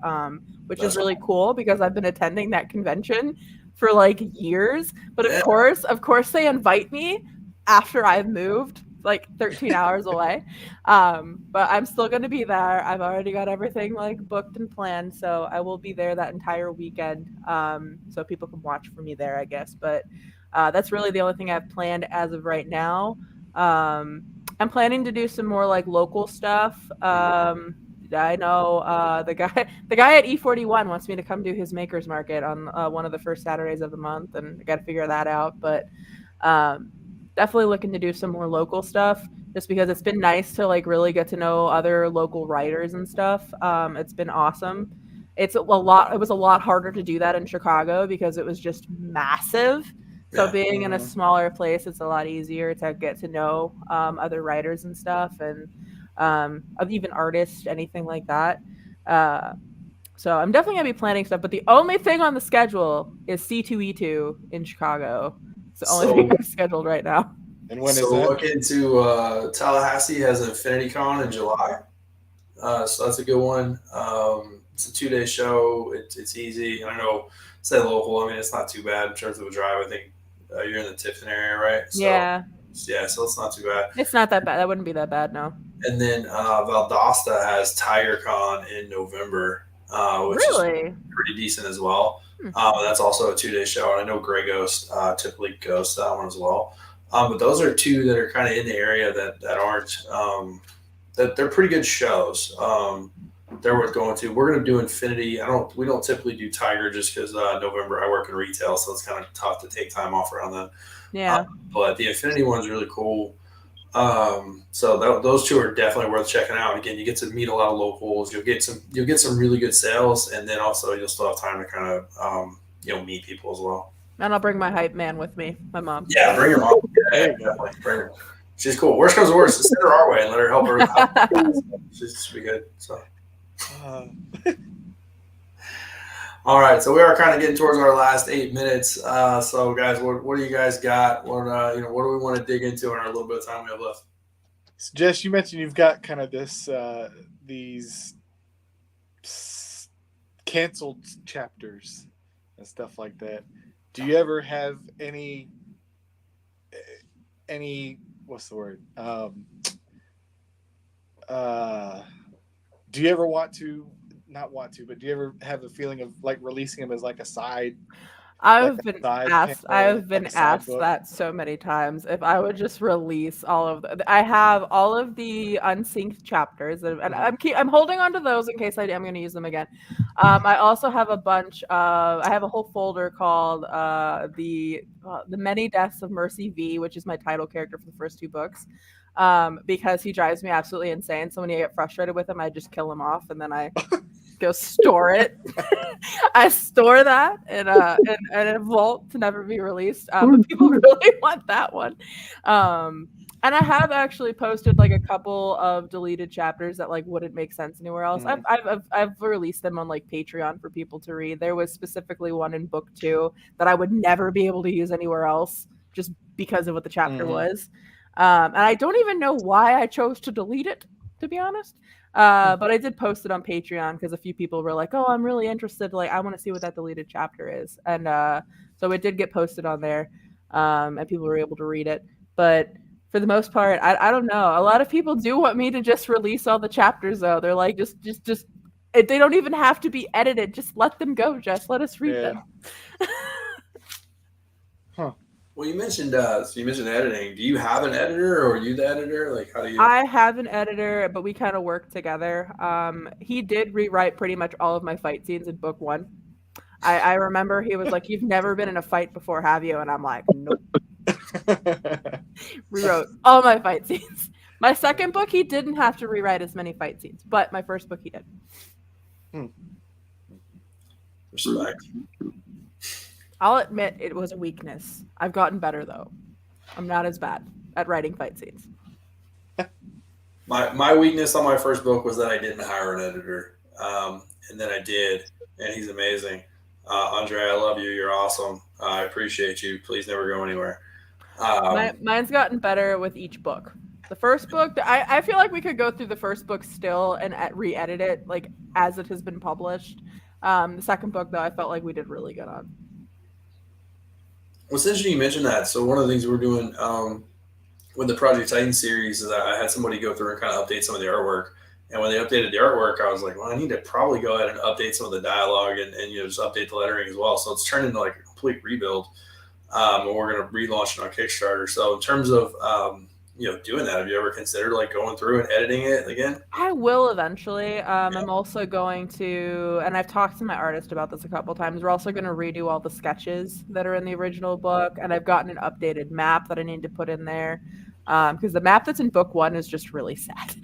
which is That's really cool because I've been attending that convention for like years. But yeah, of course, they invite me after I've moved like 13 hours away. But I'm still going to be there. I've already got everything like booked and planned, so I will be there that entire weekend. So people can watch for me there, I guess. But that's really the only thing I've planned as of right now. I'm planning to do some more like local stuff. I know the guy at E41 wants me to come do his makers market on one of the first Saturdays of the month, and I got to figure that out. But um, definitely looking to do some more local stuff just because it's been nice to like really get to know other local writers and stuff. It's been awesome. It was a lot harder to do that in Chicago because it was just massive. So yeah. being in a smaller place, it's a lot easier to get to know other writers and stuff, and even artists, anything like that. Uh, so I'm definitely gonna be planning stuff, but the only thing on the schedule is C2E2 in Chicago. It's the only thing So I've scheduled right now. And when is so that? look into Tallahassee has an Infinity Con in July. So that's a good one. It's a 2-day show. It's easy. And I know, say local. I mean, it's not too bad in terms of a drive. I think you're in the Tifton area, right? So Yeah, yeah, so it's not too bad. it's not that bad. That wouldn't be that bad, no. And then Valdosta has TigerCon in November, which is Really? pretty decent as well. Hmm. That's also a 2-day show, and I know Grey Ghost typically goes to that one as well. But those are two that are kind of in the area that aren't that they're pretty good shows. They're worth going to. We're going to do Infinity. We don't typically do Tiger just because November I work in retail, so it's kind of tough to take time off around then. Yeah. But the Infinity one's really cool. So those two are definitely worth checking out. Again, you get to meet a lot of locals. You'll get some really good sales, and then also you'll still have time to kind of meet people as well. And I'll bring my hype man with me, my mom. Yeah, bring her mom. Yeah, definitely bring her. She's cool. Worst comes to worst, send her our way and let her help her. She's be good. So. All right, so we are kind of getting towards our last 8 minutes. So, guys, what do you guys got? What what do we want to dig into in our little bit of time we have left? So Jess, you mentioned you've got kind of these canceled chapters and stuff like that. Do you ever have any what's the word? Do you ever not want to, but do you ever have a feeling of like releasing them as like a side? I've been asked book? that so many times if I would just release all of I have all of the unsynced chapters, and I'm holding on to those in case I am going to use them again. I also have I have a whole folder called the Many Deaths of Mercy V, which is my title character for the first 2 books. Because he drives me absolutely insane. So when I get frustrated with him, I just kill him off, and then I go store it. I store that in a vault to never be released. But people really want that one. And I have actually posted like a couple of deleted chapters that like wouldn't make sense anywhere else. I've released them on like Patreon for people to read. There was specifically one in book 2 that I would never be able to use anywhere else just because of what the chapter was. And I don't even know why I chose to delete it, to be honest. But I did post it on Patreon because a few people were like, "Oh, I'm really interested. Like, I want to see what that deleted chapter is." And so it did get posted on there, and people were able to read it. But for the most part, I don't know. A lot of people do want me to just release all the chapters, though. They're like, just they don't even have to be edited. Just let them go, Jess. Let us read them. Well, you mentioned editing. Do you have an editor, or are you the editor? Like, how do you? I have an editor, but we kind of work together. He did rewrite pretty much all of my fight scenes in book 1. I remember he was like, "You've never been in a fight before, have you?" And I'm like, "Nope." Rewrote all my fight scenes. My second book, he didn't have to rewrite as many fight scenes, but my first book, he did. Respect. I'll admit it was a weakness. I've gotten better though. I'm not as bad at writing fight scenes. My weakness on my first book was that I didn't hire an editor, and then I did, and he's amazing. Andre, I love you. You're awesome. I appreciate you. Please never go anywhere. Mine's gotten better with each book. The first book, I feel like we could go through the first book still and re-edit it like as it has been published. The second book, though, I felt like we did really good on. Well, it's interesting you mentioned that. So one of the things we're doing with the Project Titan series is I had somebody go through and kind of update some of the artwork. And when they updated the artwork, I was like, well, I need to probably go ahead and update some of the dialogue and just update the lettering as well. So it's turned into like a complete rebuild. And we're going to relaunch it on Kickstarter. So in terms of doing that, have you ever considered like going through and editing it again? I will eventually. I'm also going to, and I've talked to my artist about this a couple times. We're also going to redo all the sketches that are in the original book, and I've gotten an updated map that I need to put in there. Because the map that's in book 1 is just really sad.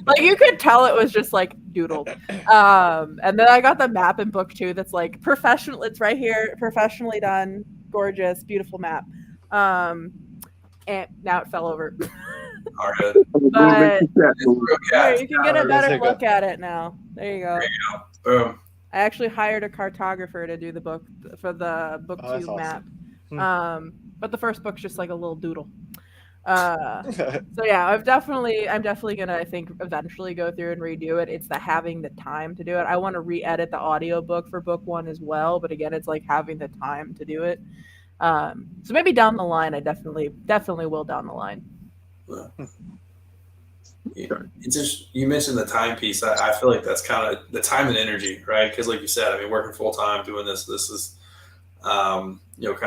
Like you could tell it was just like doodled. And then I got the map in book 2 that's like professional. It's right here, professionally done, gorgeous, beautiful map. And now it fell over. All right. But Yeah, you can get a better look at it now. There you go. There you go. Boom. I actually hired a cartographer to do the book for the book 2 map. But the first book's just like a little doodle. So yeah, I'm definitely gonna, I think, eventually go through and redo it. It's the having the time to do it. I want to re-edit the audiobook for book 1 as well, but again, it's like having the time to do it. So maybe down the line, I definitely will down the line. It's just, you mentioned the time piece. I feel like that's kind of the time and energy, right? Because like you said, I mean, working full time doing this is kind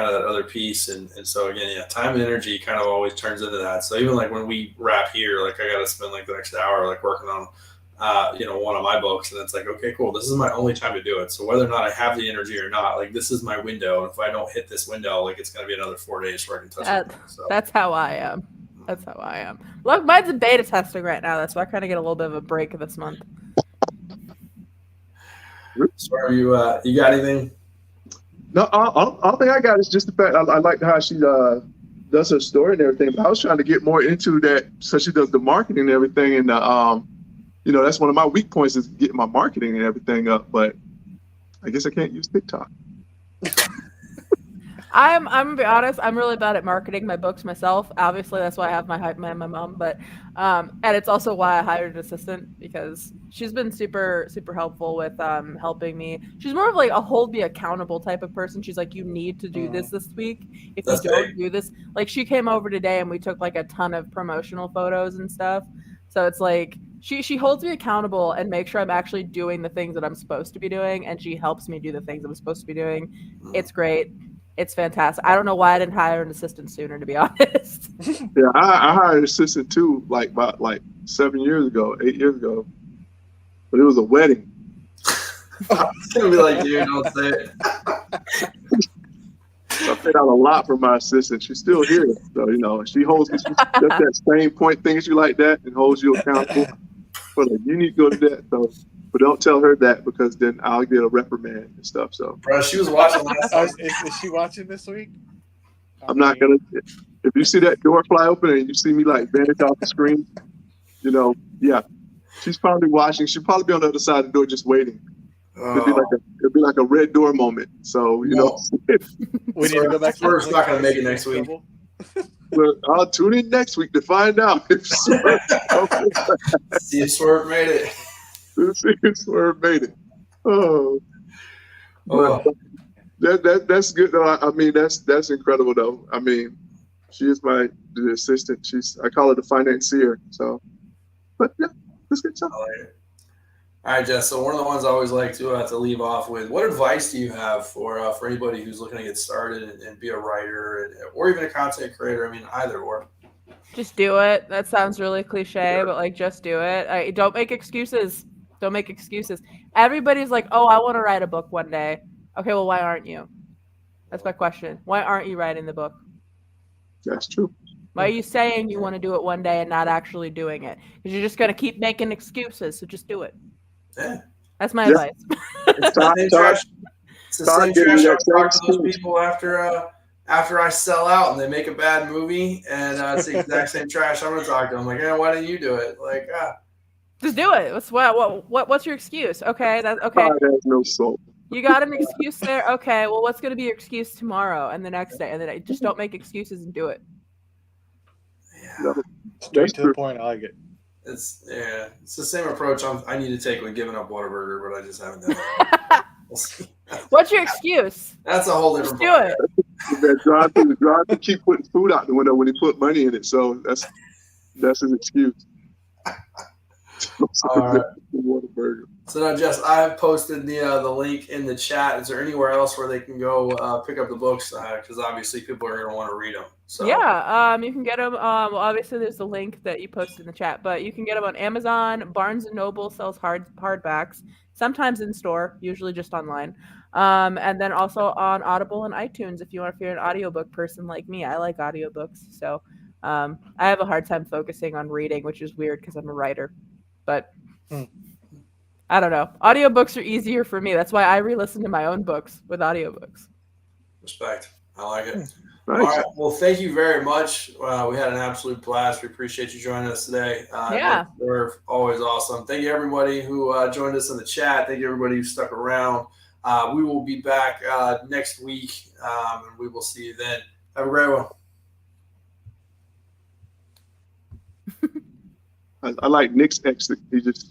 of that other piece. And so again, yeah, time and energy kind of always turns into that. So even like when we wrap here, like I got to spend like the next hour, like working on, one of my books. And it's like, okay, cool. This is my only time to do it. So whether or not I have the energy or not, like this is my window. And if I don't hit this window, like it's going to be another 4 days before I can touch it. So that's how I am. That's how I am. Look, mine's in beta testing right now. That's why I kind of get a little bit of a break this month. So are you got anything? No, all thing I got is just the fact I like how she does her story and everything. But I was trying to get more into that, so she does the marketing and everything. And that's one of my weak points is getting my marketing and everything up. But I guess I can't use TikTok. I'm gonna be honest. I'm really bad at marketing my books myself. Obviously, that's why I have my hype man, my mom. But and it's also why I hired an assistant, because she's been super helpful with helping me. She's more of like a hold me accountable type of person. She's like, you need to do this week. If you don't do this, like she came over today and we took like a ton of promotional photos and stuff. So it's like she holds me accountable and makes sure I'm actually doing the things that I'm supposed to be doing, and she helps me do the things I'm supposed to be doing. It's great. It's fantastic. I don't know why I didn't hire an assistant sooner, to be honest. Yeah, I hired an assistant too, about 7 years ago, 8 years ago. But it was a wedding. It's gonna be like, dude, don't say it. I paid out a lot for my assistant. She's still here, so she holds she does that same point things you like that and holds you accountable. But you need to go to that. So. But don't tell her that, because then I'll get a reprimand and stuff. So, bro, she was watching last night. Is she watching this week? I'm not gonna. If you see that door fly open and you see me like vanish off the screen, yeah, she's probably watching. She'll probably be on the other side of the door just waiting. It'd be like a red door moment. So we need to go back. Swerve's not gonna make it next week. Well, I'll tune in next week to find out if Swerve. See if Swerve made it. Swerve made it. Oh. That's good though. I mean, that's incredible though. I mean, she is the assistant. I call her the financier. So, but yeah, that's good stuff. All right, Jess. So one of the ones I always like to leave off with: what advice do you have for anybody who's looking to get started and be a writer or even a content creator? I mean, either or. Just do it. That sounds really cliche, but like, just do it. Don't make excuses. Don't make excuses. Everybody's like, oh, I want to write a book one day. Okay, well, why aren't you? That's my question. Why aren't you writing the book? That's true. Why are you saying you want to do it one day and not actually doing it? Because you're just going to keep making excuses, so just do it. Yeah. That's my Yeah. advice. It's the same trash. It's the Todd same gave me trash I that same talk to those excuse. people after I sell out and they make a bad movie, and it's the exact same trash I'm gonna talk to them. Like, why didn't you do it? Like, Just do it. What's your excuse? Okay, that's okay. Todd has no soul. You got an excuse there. Okay, well, what's going to be your excuse tomorrow and the next day? And then just don't make excuses and do it. No, Straight that's to true. the point. I like it. it's the same approach I need to take with giving up Whataburger, but I just haven't done it. We'll see. What's your excuse? That's a whole different. Just do it. That drive to keep putting food out the window when he put money in it. So that's his excuse. All right. Whataburger. So now, Jess, I have posted the link in the chat. Is there anywhere else where they can go pick up the books? Because obviously people are going to want to read them. So Yeah, you can get them. Well, obviously there's the link that you posted in the chat, but you can get them on Amazon. Barnes and Noble sells hardbacks, sometimes in store, usually just online. And then also on Audible and iTunes if you're an audiobook person like me. I like audiobooks, so I have a hard time focusing on reading, which is weird because I'm a writer. But I don't know. Audiobooks are easier for me. That's why I re-listen to my own books with audiobooks. respect. I like it. Nice. All right. Well, thank you very much. We had an absolute blast. We appreciate you joining us today. Yeah. They're always awesome. Thank you, everybody who joined us in the chat. Thank you, everybody who stuck around. We will be back next week, and we will see you then. Have a great one. I like Nick's exit. He just